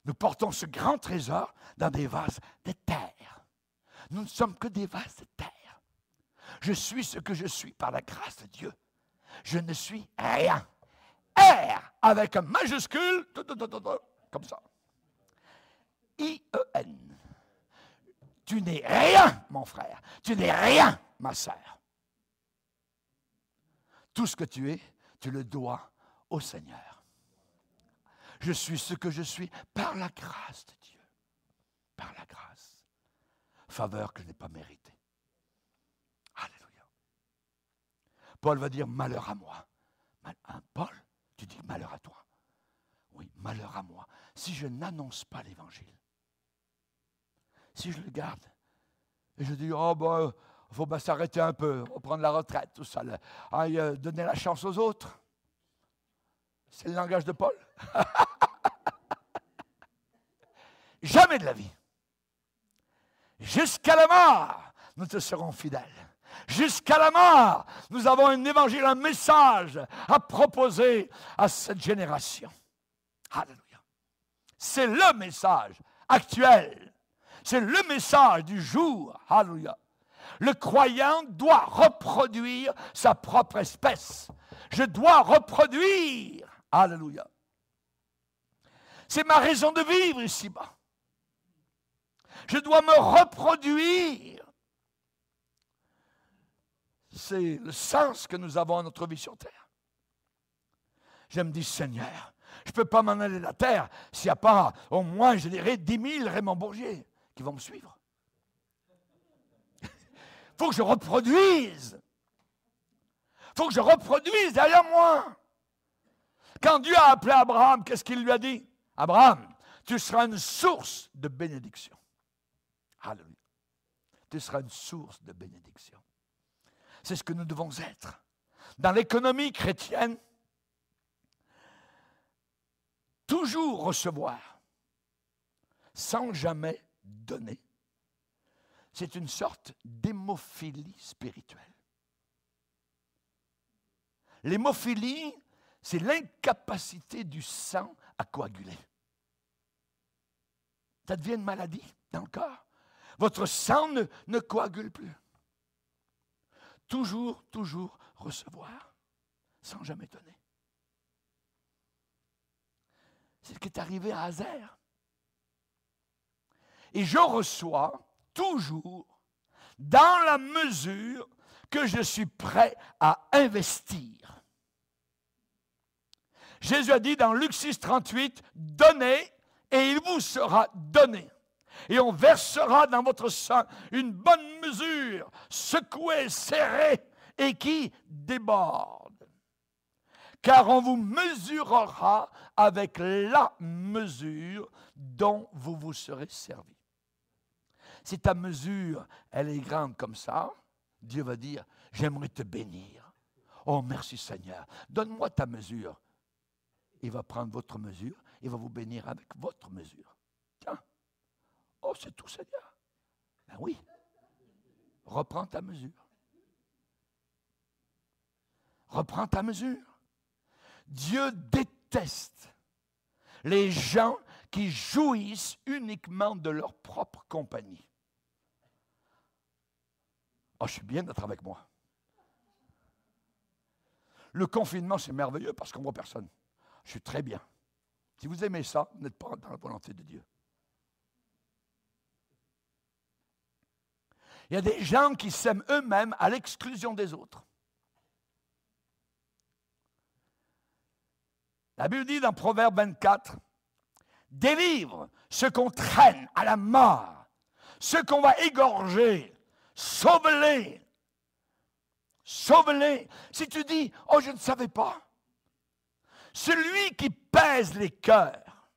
Nous portons ce grand trésor dans des vases de terre. Nous ne sommes que des vases de terre. Je suis ce que je suis par la grâce de Dieu. Je ne suis rien. R avec un majuscule, comme ça. I-E-N. Tu n'es rien, mon frère. Tu n'es rien, ma sœur. Tout ce que tu es, tu le dois au Seigneur. Je suis ce que je suis par la grâce de Dieu. Par la grâce. Faveur que je n'ai pas méritée. Alléluia. Paul va dire malheur à moi. Paul, tu dis malheur à toi. Oui, malheur à moi. Si je n'annonce pas l'Évangile, si je le garde, et je dis, oh ben, il faut s'arrêter un peu, on va prendre la retraite, tout ça, donner la chance aux autres. C'est le langage de Paul. Jamais de la vie. Jusqu'à la mort, nous te serons fidèles. Jusqu'à la mort, nous avons un évangile, un message à proposer à cette génération. Alléluia. C'est le message actuel. C'est le message du jour. Alléluia. Le croyant doit reproduire sa propre espèce. Je dois reproduire. Alléluia. C'est ma raison de vivre ici-bas. Je dois me reproduire. C'est le sens que nous avons à notre vie sur terre. Je me dis, Seigneur, je ne peux pas m'en aller de la terre s'il n'y a pas au moins, je dirais, 10 000 Raymond Bourgier qui vont me suivre. Il faut que je reproduise. Il faut que je reproduise derrière moi. Quand Dieu a appelé Abraham, qu'est-ce qu'il lui a dit? Abraham, tu seras une source de bénédiction. Alléluia. Tu seras une source de bénédiction. C'est ce que nous devons être. Dans l'économie chrétienne, toujours recevoir, sans jamais donner, c'est une sorte d'hémophilie spirituelle. L'hémophilie, c'est l'incapacité du sang à coaguler. Ça devient une maladie dans le corps. Votre sang ne coagule plus. Toujours recevoir, sans jamais donner. C'est ce qui est arrivé à Hazer. Et je reçois toujours dans la mesure que je suis prêt à investir. Jésus a dit dans Luc 6, 38, « Donnez et il vous sera donné. Et on versera dans votre sang une bonne mesure, secouée, serrée et qui déborde. Car on vous mesurera avec la mesure dont vous vous serez servi. » Si ta mesure, elle est grande comme ça, Dieu va dire, j'aimerais te bénir. Oh, merci Seigneur, donne-moi ta mesure. Il va prendre votre mesure, il va vous bénir avec votre mesure. Tiens, oh, c'est tout Seigneur. Ben oui, reprends ta mesure. Reprends ta mesure. Dieu déteste les gens qui jouissent uniquement de leur propre compagnie. Oh, je suis bien d'être avec moi. Le confinement, c'est merveilleux parce qu'on ne voit personne. Je suis très bien. Si vous aimez ça, vous n'êtes pas dans la volonté de Dieu. Il y a des gens qui s'aiment eux-mêmes à l'exclusion des autres. La Bible dit dans Proverbe 24, « Délivre ceux qu'on traîne à la mort, ceux qu'on va égorger, sauve-les. Sauve-les. » Si tu dis, « Oh, je ne savais pas. » Celui qui pèse les cœurs,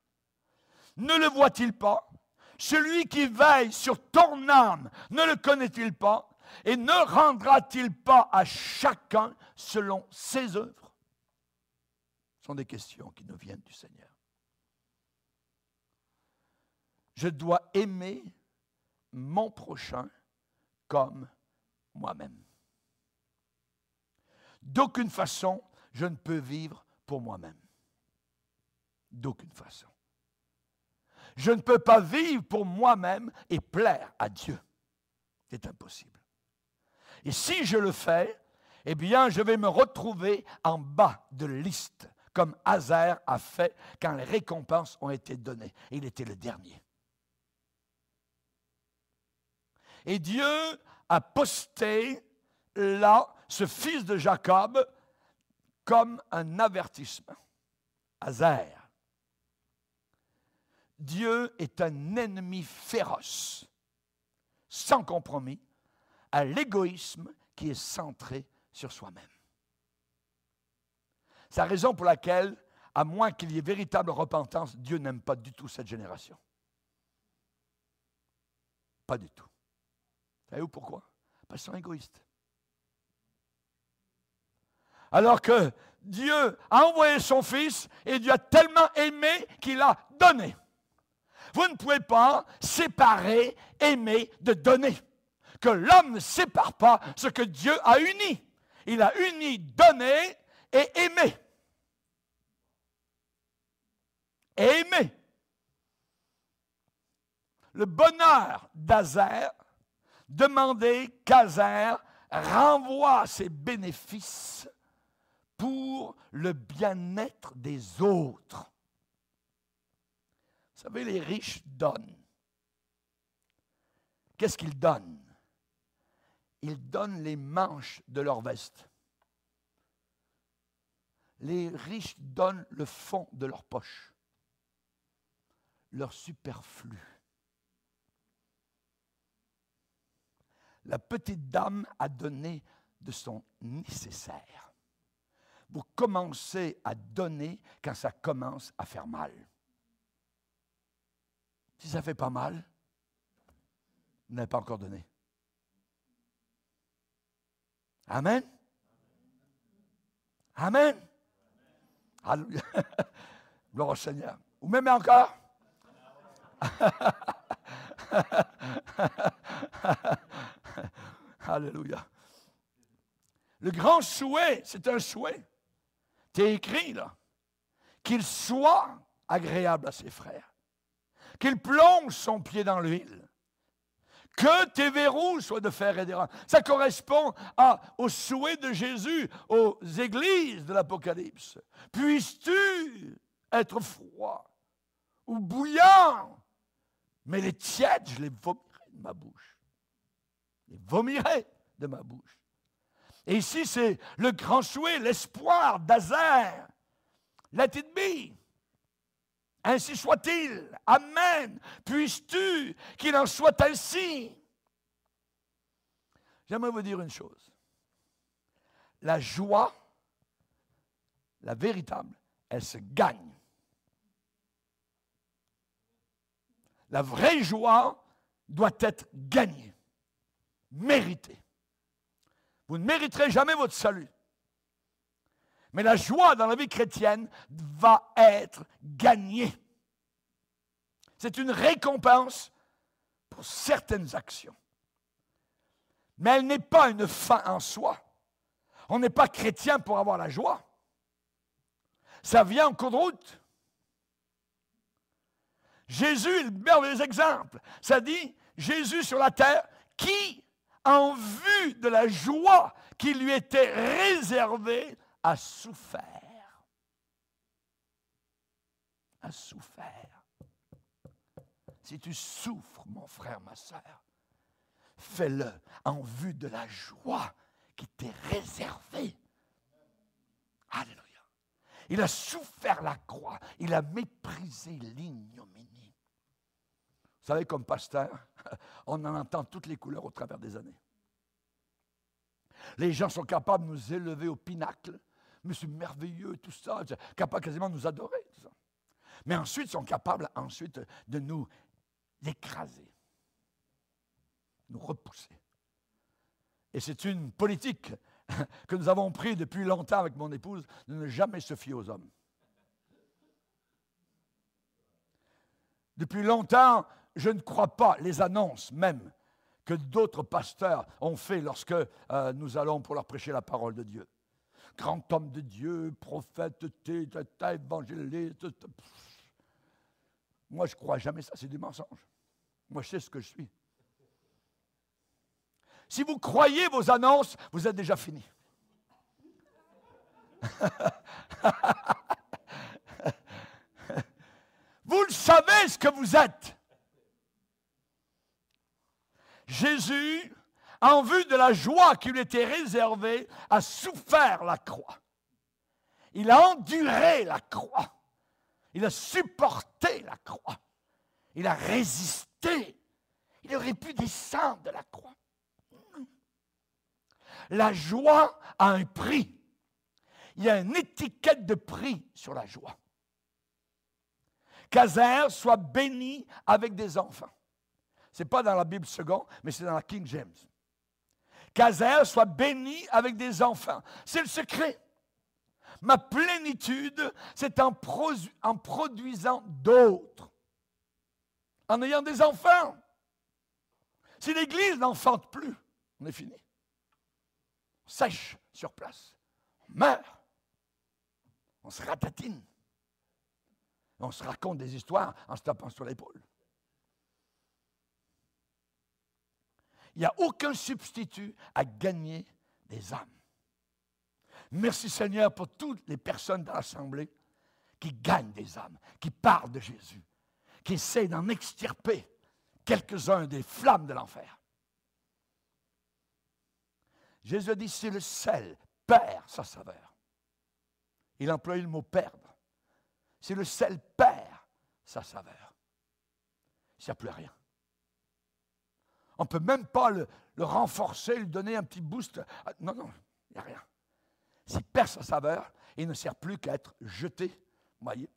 ne le voit-il pas? Celui qui veille sur ton âme, ne le connaît-il pas? Et ne rendra-t-il pas à chacun selon ses œuvres? Ce sont des questions qui nous viennent du Seigneur. Je dois aimer mon prochain comme moi-même. D'aucune façon, je ne peux vivre pour moi-même. D'aucune façon. Je ne peux pas vivre pour moi-même et plaire à Dieu. C'est impossible. Et si je le fais, eh bien, je vais me retrouver en bas de liste, comme Hazer a fait quand les récompenses ont été données. Il était le dernier. Et Dieu a posté là ce fils de Jacob comme un avertissement. Hazer. Dieu est un ennemi féroce, sans compromis, à l'égoïsme qui est centré sur soi-même. C'est la raison pour laquelle, à moins qu'il y ait véritable repentance, Dieu n'aime pas du tout cette génération. Pas du tout. Savez-vous pourquoi? Parce qu'ils sont égoïstes. Alors que Dieu a envoyé son Fils et Dieu a tellement aimé qu'il a donné. Vous ne pouvez pas séparer aimer de donner. que l'homme ne sépare pas ce que Dieu a uni. Il a uni donner et aimer. Et aimer. Le bonheur d'Azer demandait qu'Azer renvoie ses bénéfices pour le bien-être des autres. Vous savez, les riches donnent. Qu'est-ce qu'ils donnent? Ils donnent les manches de leur veste. Les riches donnent le fond de leur poche, leur superflu. La petite dame a donné de son nécessaire. Vous commencez à donner quand ça commence à faire mal. Si ça ne fait pas mal, vous n'avez pas encore donné. Amen. Amen. Alléluia. Gloire au Seigneur. Vous m'aimez encore? Alléluia. Le grand souhait, c'est un souhait. C'est écrit là. Qu'il soit agréable à ses frères. Qu'il plonge son pied dans l'huile. Que tes verrous soient de fer et d'airain. Ça correspond au souhait de Jésus aux églises de l'Apocalypse. Puisses-tu être froid ou bouillant, mais les tièdes, je les vomirai de ma bouche. Je les vomirai de ma bouche. Et ici, c'est le grand souhait, l'espoir d'Azer. Let it be. Ainsi soit-il. Amen. Puisses-tu qu'il en soit ainsi. J'aimerais vous dire une chose. La joie, la véritable, elle se gagne. La vraie joie doit être gagnée, méritée. Vous ne mériterez jamais votre salut. Mais la joie dans la vie chrétienne va être gagnée. C'est une récompense pour certaines actions. Mais elle n'est pas une fin en soi. On n'est pas chrétien pour avoir la joie. Ça vient en cours de route. Jésus est le merveilleux exemple. Ça dit, Jésus sur la terre, qui, en vue de la joie qui lui était réservée, a souffert. A souffert. Si tu souffres, mon frère, ma sœur, fais-le en vue de la joie qui t'est réservée. Alléluia. Il a souffert la croix. Il a méprisé l'ignominie. Vous savez, comme pasteur, on en entend toutes les couleurs au travers des années. Les gens sont capables de nous élever au pinacle. Mais c'est merveilleux, tout ça. Capables quasiment de nous adorer, tout ça. Mais ensuite, ils sont capables de nous écraser, nous repousser. Et c'est une politique que nous avons prise depuis longtemps avec mon épouse, de ne jamais se fier aux hommes. Depuis longtemps, je ne crois pas les annonces même que d'autres pasteurs ont fait lorsque nous allons pour leur prêcher la parole de Dieu. Grand homme de Dieu, prophète, évangéliste. Moi, je ne crois jamais ça, c'est du mensonge. Moi, je sais ce que je suis. Si vous croyez vos annonces, vous êtes déjà fini. Vous le savez ce que vous êtes. Jésus, en vue de la joie qui lui était réservée, a souffert la croix. Il a enduré la croix. Il a supporté la croix. Il a résisté. Il aurait pu descendre de la croix. La joie a un prix. Il y a une étiquette de prix sur la joie. Qu'Azer soit béni avec des enfants. Ce n'est pas dans la Bible seconde, mais c'est dans la King James. Qu'Azer soit béni avec des enfants. C'est le secret. Ma plénitude, c'est en produisant d'autres. En ayant des enfants. Si l'Église n'enfante plus, on est fini. On sèche sur place. On meurt. On se ratatine. On se raconte des histoires en se tapant sur l'épaule. Il n'y a aucun substitut à gagner des âmes. Merci Seigneur pour toutes les personnes dans l'Assemblée qui gagnent des âmes, qui parlent de Jésus, qui essaient d'en extirper quelques-uns des flammes de l'enfer. Jésus a dit, si le sel perd sa saveur. Il emploie le mot perdre. Si le sel perd sa saveur, il n'y a plus rien. On ne peut même pas le renforcer, lui donner un petit boost. Non, non, il n'y a rien. S'il perd sa saveur, il ne sert plus qu'à être jeté, voyez,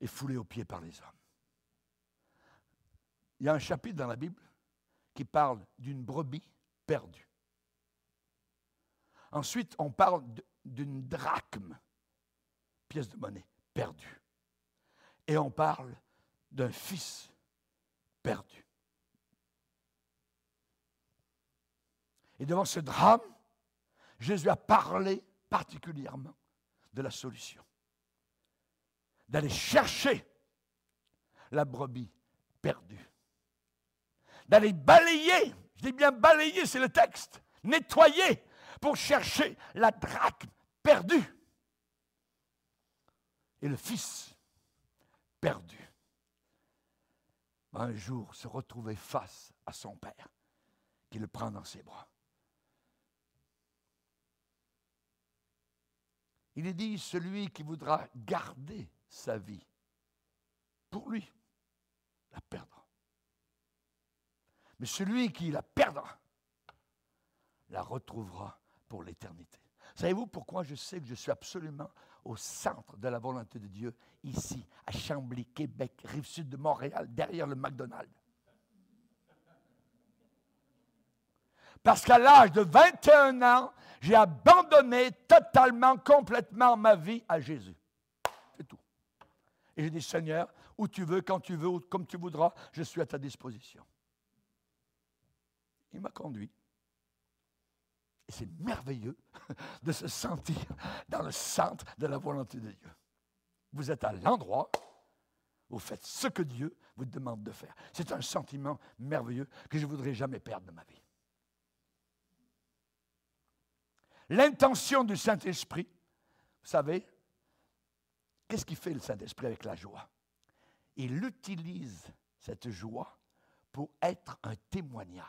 et foulé aux pieds par les hommes. Il y a un chapitre dans la Bible qui parle d'une brebis perdue. Ensuite, on parle d'une drachme, pièce de monnaie, perdue. Et on parle d'un fils perdu. Et devant ce drame, Jésus a parlé particulièrement de la solution. D'aller chercher la brebis perdue. D'aller balayer, je dis bien balayer, c'est le texte, nettoyer pour chercher la drachme perdue. Et le fils perdu va un jour se retrouver face à son père qui le prend dans ses bras. Il est dit, celui qui voudra garder sa vie, pour lui, la perdra. Mais celui qui la perdra, la retrouvera pour l'éternité. Savez-vous pourquoi je sais que je suis absolument au centre de la volonté de Dieu, ici, à Chambly, Québec, Rive-Sud de Montréal, derrière le McDonald's? Parce qu'à l'âge de 21 ans, j'ai abandonné totalement, complètement ma vie à Jésus. C'est tout. Et j'ai dit, Seigneur, où tu veux, quand tu veux, ou comme tu voudras, je suis à ta disposition. Il m'a conduit. Et c'est merveilleux de se sentir dans le centre de la volonté de Dieu. Vous êtes à l'endroit où vous faites ce que Dieu vous demande de faire. C'est un sentiment merveilleux que je ne voudrais jamais perdre de ma vie. L'intention du Saint-Esprit, vous savez, qu'est-ce qu'il fait le Saint-Esprit avec la joie? Il utilise cette joie pour être un témoignage.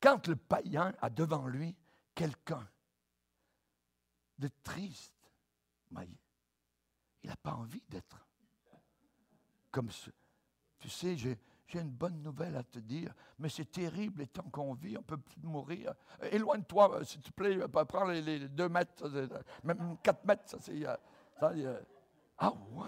Quand le païen a devant lui quelqu'un de triste, voyez, il n'a pas envie d'être comme ce. Tu sais, j'ai une bonne nouvelle à te dire, mais c'est terrible les temps qu'on vit, on peut plus mourir. Éloigne-toi, s'il te plaît, prends les 2 mètres, même 4 mètres, ça c'est... ah ouais!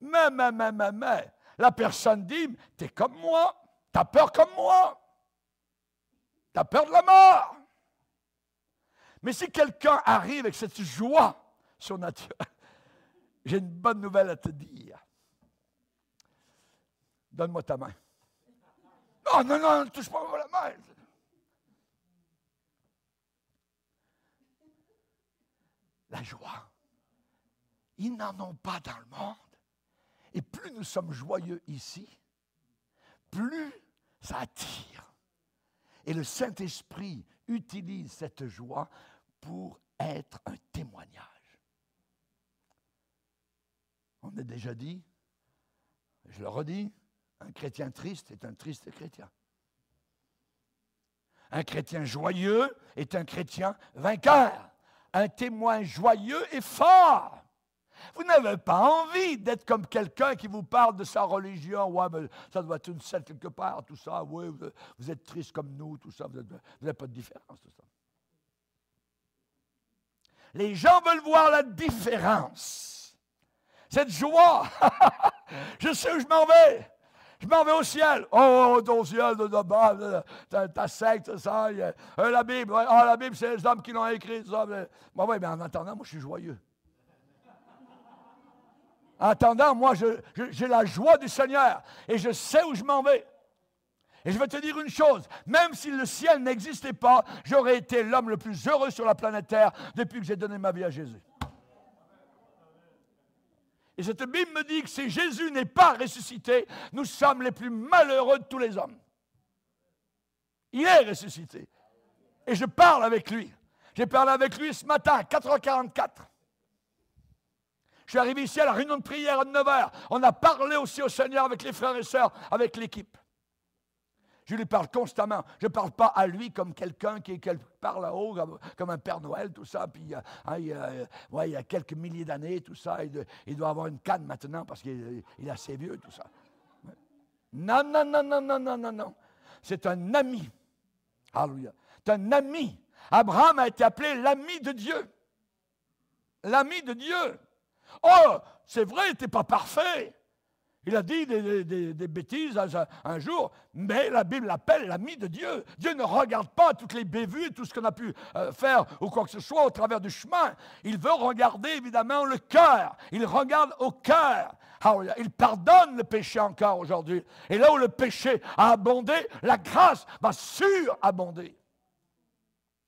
Mais, la personne dit, t'es comme moi, t'as peur comme moi, t'as peur de la mort. Mais si quelqu'un arrive avec cette joie surnaturelle, j'ai une bonne nouvelle à te dire. Donne-moi ta main. Non, non, non, ne touche pas la main. La joie. Ils n'en ont pas dans le monde. Et plus nous sommes joyeux ici, plus ça attire. Et le Saint-Esprit utilise cette joie pour être un témoignage. On a déjà dit, je le redis, un chrétien triste est un triste chrétien. Un chrétien joyeux est un chrétien vainqueur. Un témoin joyeux et fort. Vous n'avez pas envie d'être comme quelqu'un qui vous parle de sa religion. Ouais, mais ça doit être une secte quelque part, tout ça. Oui, vous êtes triste comme nous, tout ça. Vous n'avez pas de différence, tout ça. Les gens veulent voir la différence. Cette joie. Je sais où je m'en vais. Je m'en vais au ciel. Oh, ton ciel, ta secte, ça. La Bible, la Bible, c'est les hommes qui l'ont écrit. Bon, oui, mais en attendant, moi, je suis joyeux. En attendant, moi, j'ai la joie du Seigneur et je sais où je m'en vais. Et je vais te dire une chose, même si le ciel n'existait pas, j'aurais été l'homme le plus heureux sur la planète Terre depuis que j'ai donné ma vie à Jésus. Et cette Bible me dit que si Jésus n'est pas ressuscité, nous sommes les plus malheureux de tous les hommes. Il est ressuscité. Et je parle avec lui. J'ai parlé avec lui ce matin à 4h44. Je suis arrivé ici à la réunion de prière à 9h. On a parlé aussi au Seigneur avec les frères et sœurs, avec l'équipe. Je lui parle constamment. Je ne parle pas à lui comme quelqu'un qui parle là-haut, comme un Père Noël, tout ça. Puis il y a quelques milliers d'années, tout ça. Il doit avoir une canne maintenant parce qu'il est assez vieux, tout ça. Non, non, non, non, non, non, non, non. C'est un ami. Alléluia. C'est un ami. Abraham a été appelé l'ami de Dieu. L'ami de Dieu. Oh, c'est vrai, il n'était pas parfait. Il a dit des bêtises un jour, mais la Bible l'appelle l'ami de Dieu. Dieu ne regarde pas toutes les bévues et tout ce qu'on a pu faire ou quoi que ce soit au travers du chemin. Il veut regarder évidemment le cœur. Il regarde au cœur. Il pardonne le péché encore aujourd'hui. Et là où le péché a abondé, la grâce va surabonder.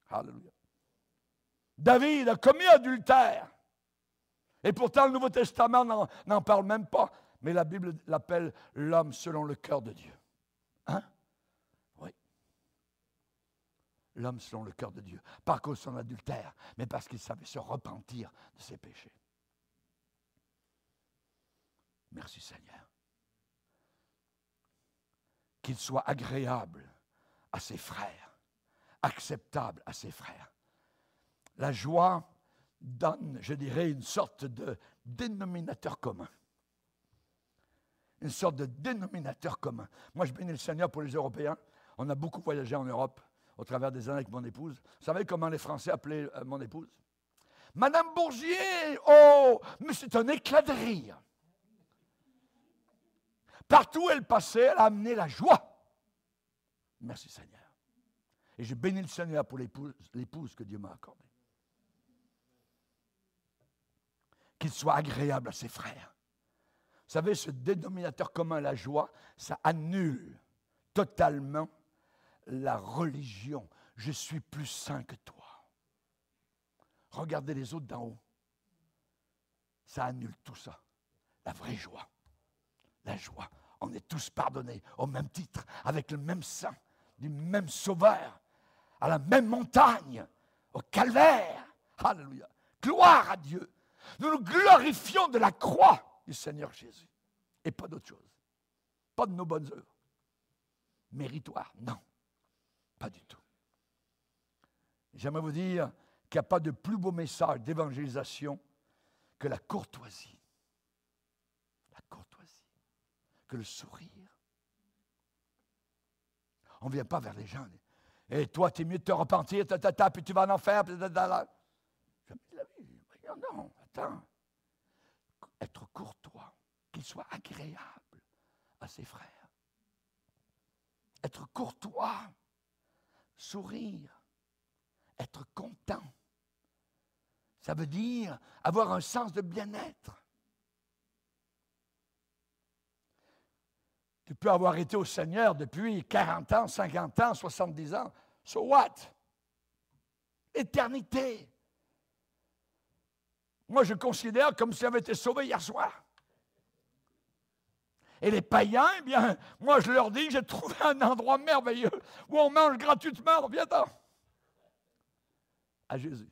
Alléluia. David a commis adultère. Et pourtant, le Nouveau Testament n'en parle même pas. Mais la Bible l'appelle l'homme selon le cœur de Dieu. Hein? Oui. L'homme selon le cœur de Dieu. Pas à cause de son adultère, mais parce qu'il savait se repentir de ses péchés. Merci Seigneur. Qu'il soit agréable à ses frères, acceptable à ses frères. La joie donne, je dirais, une sorte de dénominateur commun. Une sorte de dénominateur commun. Moi, je bénis le Seigneur pour les Européens. On a beaucoup voyagé en Europe au travers des années avec mon épouse. Vous savez comment les Français appelaient mon épouse? Madame Bourgier, oh, mais c'est un éclat de rire. Partout où elle passait, elle a amené la joie. Merci Seigneur. Et je bénis le Seigneur pour l'épouse que Dieu m'a accordée. Qu'il soit agréable à ses frères. Vous savez, ce dénominateur commun, la joie, ça annule totalement la religion. Je suis plus saint que toi. Regardez les autres d'en haut. Ça annule tout ça. La vraie joie. La joie. On est tous pardonnés au même titre, avec le même sang, du même sauveur, à la même montagne, au calvaire. Alléluia. Gloire à Dieu. Nous nous glorifions de la croix du Seigneur Jésus. Et pas d'autre chose. Pas de nos bonnes œuvres. Méritoire, non. Pas du tout. J'aimerais vous dire qu'il n'y a pas de plus beau message d'évangélisation que la courtoisie. La courtoisie. Que le sourire. On ne vient pas vers les gens. Et toi, tu es mieux de te repentir, puis tu vas en enfer. Jamais de la vie. Non, attends. Être courtois, qu'il soit agréable à ses frères. Être courtois, sourire, être content. Ça veut dire avoir un sens de bien-être. Tu peux avoir été au Seigneur depuis 40 ans, 50 ans, 70 ans. So what? Éternité. Moi, je considère comme si j'avais été sauvé hier soir. Et les païens, eh bien, moi, je leur dis, j'ai trouvé un endroit merveilleux où on mange gratuitement. Viens-t'en. À Jésus.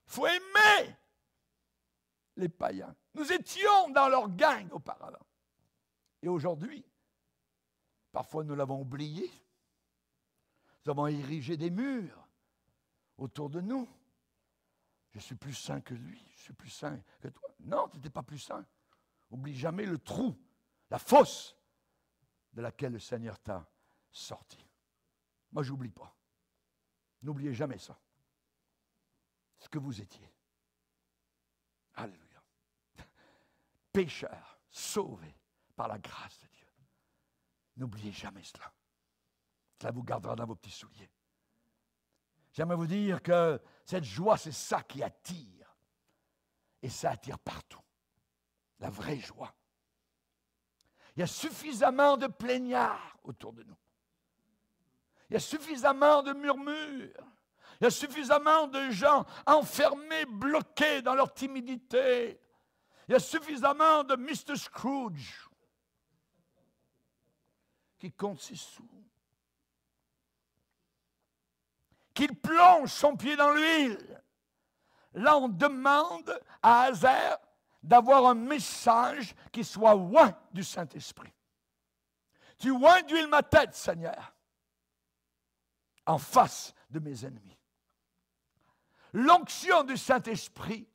Il faut aimer les païens. Nous étions dans leur gang auparavant. Et aujourd'hui, parfois nous l'avons oublié. Nous avons érigé des murs autour de nous. Je suis plus saint que lui, je suis plus saint que toi. Non, tu n'étais pas plus saint. Oublie jamais le trou, la fosse de laquelle le Seigneur t'a sorti. Moi, je n'oublie pas. N'oubliez jamais ça. Ce que vous étiez. Alléluia. Pécheur, sauvé par la grâce de Dieu. N'oubliez jamais cela. Cela vous gardera dans vos petits souliers. J'aimerais vous dire que cette joie, c'est ça qui attire. Et ça attire partout. la vraie joie. Il y a suffisamment de plaignards autour de nous. Il y a suffisamment de murmures. Il y a suffisamment de gens enfermés, bloqués dans leur timidité. Il y a suffisamment de Mr. Scrooge qui compte ses sous. Qu'il plonge son pied dans l'huile. Là, on demande à Hazaël d'avoir un message qui soit oint du Saint-Esprit. Tu oins d'huile ma tête, Seigneur, en face de mes ennemis. L'onction du Saint-Esprit,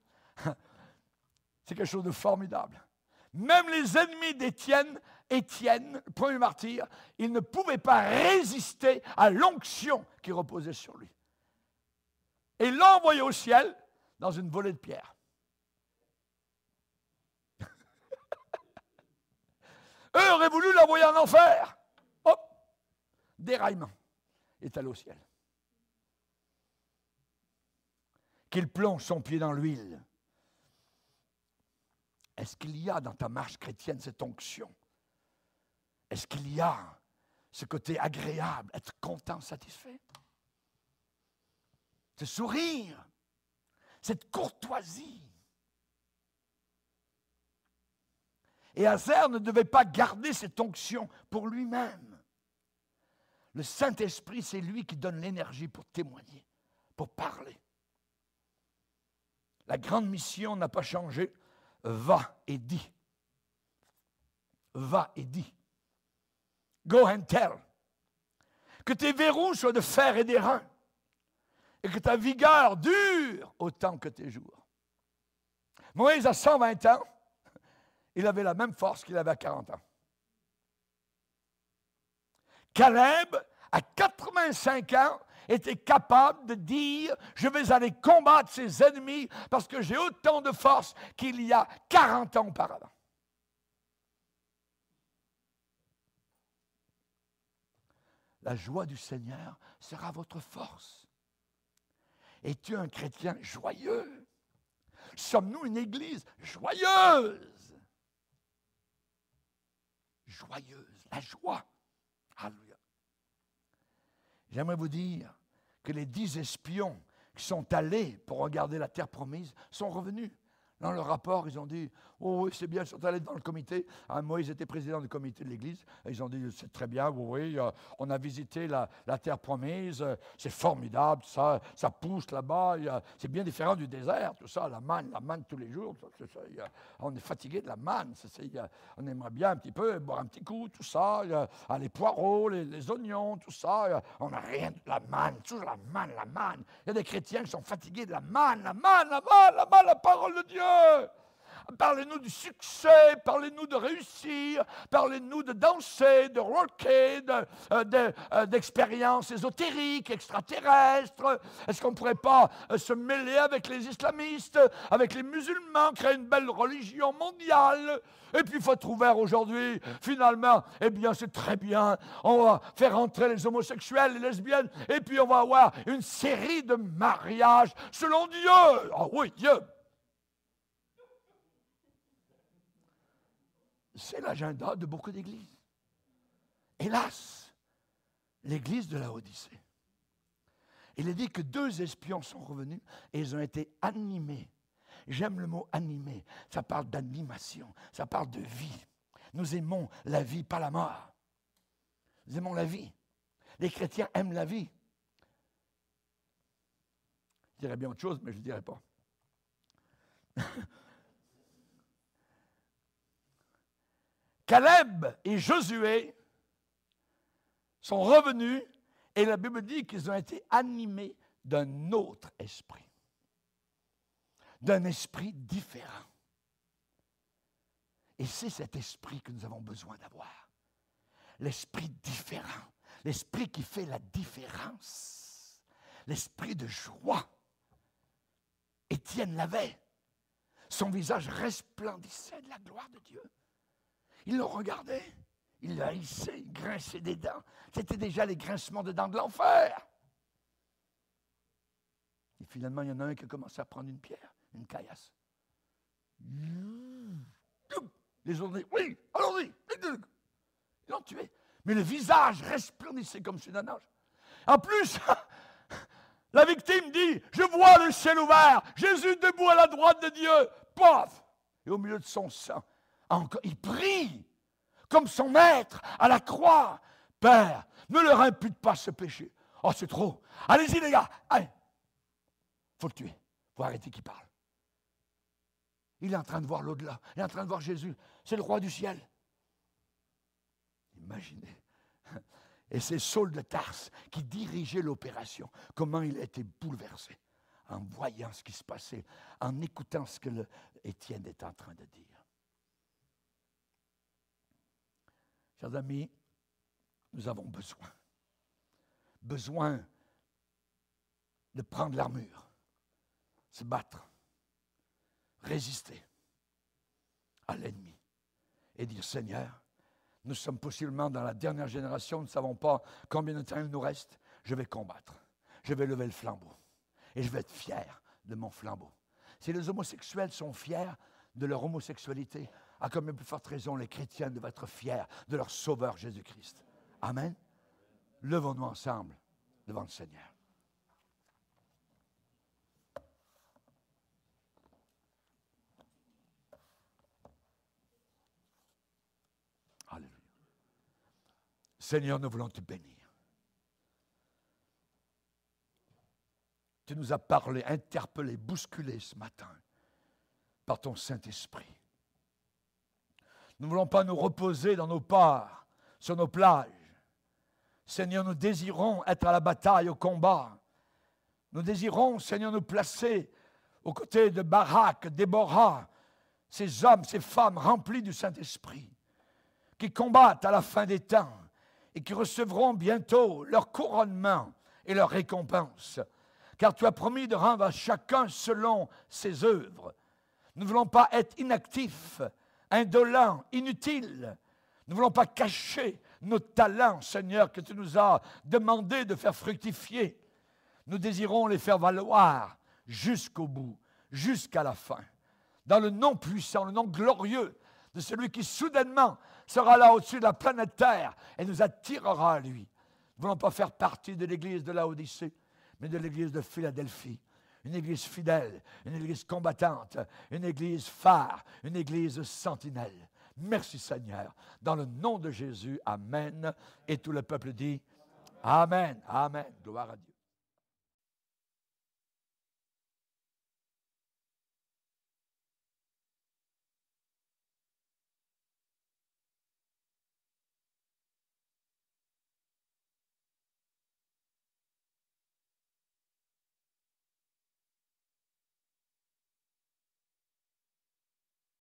c'est quelque chose de formidable. Même les ennemis d'Étienne, le premier martyr, ils ne pouvaient pas résister à l'onction qui reposait sur lui. Et il l'a envoyé au ciel dans une volée de pierre. Eux auraient voulu l'envoyer en enfer. Hop, déraillement. Il est allé au ciel. Qu'il plonge son pied dans l'huile. Est-ce qu'il y a dans ta marche chrétienne cette onction? Est-ce qu'il y a ce côté agréable, être content, satisfait? Ce sourire, cette courtoisie. Et Hazaël ne devait pas garder cette onction pour lui-même. Le Saint-Esprit, c'est lui qui donne l'énergie pour témoigner, pour parler. La grande mission n'a pas changé. Va et dis. Va et dis. Go and tell. Que tes verrous soient de fer et d'airain. Et que ta vigueur dure autant que tes jours. Moïse, à 120 ans, il avait la même force qu'il avait à 40 ans. Caleb, à 85 ans, était capable de dire « Je vais aller combattre ses ennemis parce que j'ai autant de force qu'il y a 40 ans auparavant. » La joie du Seigneur sera votre force. Es-tu un chrétien joyeux? Sommes-nous une église joyeuse? Joyeuse, la joie. Alléluia. J'aimerais vous dire que les 10 espions qui sont allés pour regarder la terre promise sont revenus. Dans leur rapport, ils ont dit « Oh oui, c'est bien, ils sont allés dans le comité. » Moïse était président du comité de l'Église. Et ils ont dit « C'est très bien, oui, on a visité la terre promise. C'est formidable, ça pousse là-bas. C'est bien différent du désert, tout ça, la manne tous les jours. On est fatigué de la manne. On aimerait bien un petit peu boire un petit coup, tout ça. Les poireaux, les oignons, tout ça. On n'a rien de la manne, toujours la manne. Il y a des chrétiens qui sont fatigués de la manne, la parole de Dieu. Parlez-nous du succès, parlez-nous de réussir, parlez-nous de danser, de rocker, d'expériences ésotériques, extraterrestres. Est-ce qu'on ne pourrait pas se mêler avec les islamistes, avec les musulmans, créer une belle religion mondiale? Et puis il faut être ouvert aujourd'hui. Finalement, eh bien c'est très bien. On va faire entrer les homosexuels, les lesbiennes, et puis on va avoir une série de mariages selon Dieu. Ah oui, Dieu. C'est l'agenda de beaucoup d'églises. Hélas, l'église de Laodicée. Il est dit que 2 espions sont revenus et ils ont été animés. J'aime le mot animé. Ça parle d'animation, ça parle de vie. Nous aimons la vie, pas la mort. Nous aimons la vie. Les chrétiens aiment la vie. Je dirais bien autre chose, mais je ne dirais pas. Caleb et Josué sont revenus et la Bible dit qu'ils ont été animés d'un autre esprit. D'un esprit différent. Et c'est cet esprit que nous avons besoin d'avoir. L'esprit différent. L'esprit qui fait la différence. L'esprit de joie. Étienne l'avait. Son visage resplendissait de la gloire de Dieu. Il le regardait, il le haïssait, il grinçait des dents. C'était déjà les grincements de dents de l'enfer. Et finalement, il y en a un qui a commencé à prendre une pierre, une caillasse. Les autres disaient, oui, allons-y. Ils l'ont tué. Mais le visage resplendissait comme celui d'un ange. En plus, la victime dit, je vois le ciel ouvert, Jésus debout à la droite de Dieu. Paf! Et au milieu de son sang, encore, il prie comme son maître à la croix. Père, ne leur impute pas ce péché. Oh, c'est trop. Allez-y, les gars. Il faut le tuer. Il faut arrêter qu'il parle. Il est en train de voir l'au-delà. Il est en train de voir Jésus. C'est le roi du ciel. Imaginez. Et c'est Saul de Tarse qui dirigeait l'opération. Comment il a été bouleversé en voyant ce qui se passait, en écoutant ce que Étienne est en train de dire. Chers amis, nous avons besoin de prendre l'armure, se battre, résister à l'ennemi et dire, Seigneur, nous sommes possiblement dans la dernière génération, nous ne savons pas combien de temps il nous reste, je vais combattre, je vais lever le flambeau et je vais être fier de mon flambeau. Si les homosexuels sont fiers de leur homosexualité, à combien plus forte raison les chrétiens doivent être fiers de leur Sauveur Jésus-Christ. Amen. Levons-nous ensemble devant le Seigneur. Alléluia. Seigneur, nous voulons te bénir. Tu nous as parlé, interpellé, bousculé ce matin par ton Saint-Esprit. Nous ne voulons pas nous reposer dans nos parts, sur nos plages. Seigneur, nous désirons être à la bataille, au combat. Nous désirons, Seigneur, nous placer aux côtés de Barak, Déborah, ces hommes, ces femmes remplis du Saint-Esprit, qui combattent à la fin des temps et qui recevront bientôt leur couronnement et leur récompense. Car tu as promis de rendre à chacun selon ses œuvres. Nous ne voulons pas être inactifs, indolents, inutiles. Nous ne voulons pas cacher nos talents, Seigneur, que tu nous as demandé de faire fructifier. Nous désirons les faire valoir jusqu'au bout, jusqu'à la fin. Dans le nom puissant, le nom glorieux de celui qui soudainement sera là au-dessus de la planète Terre et nous attirera à lui. Nous ne voulons pas faire partie de l'église de Laodicée, mais de l'église de Philadelphie. Une église fidèle, une église combattante, une église phare, une église sentinelle. Merci Seigneur. Dans le nom de Jésus, amen. Et tout le peuple dit, amen, amen. Gloire à Dieu.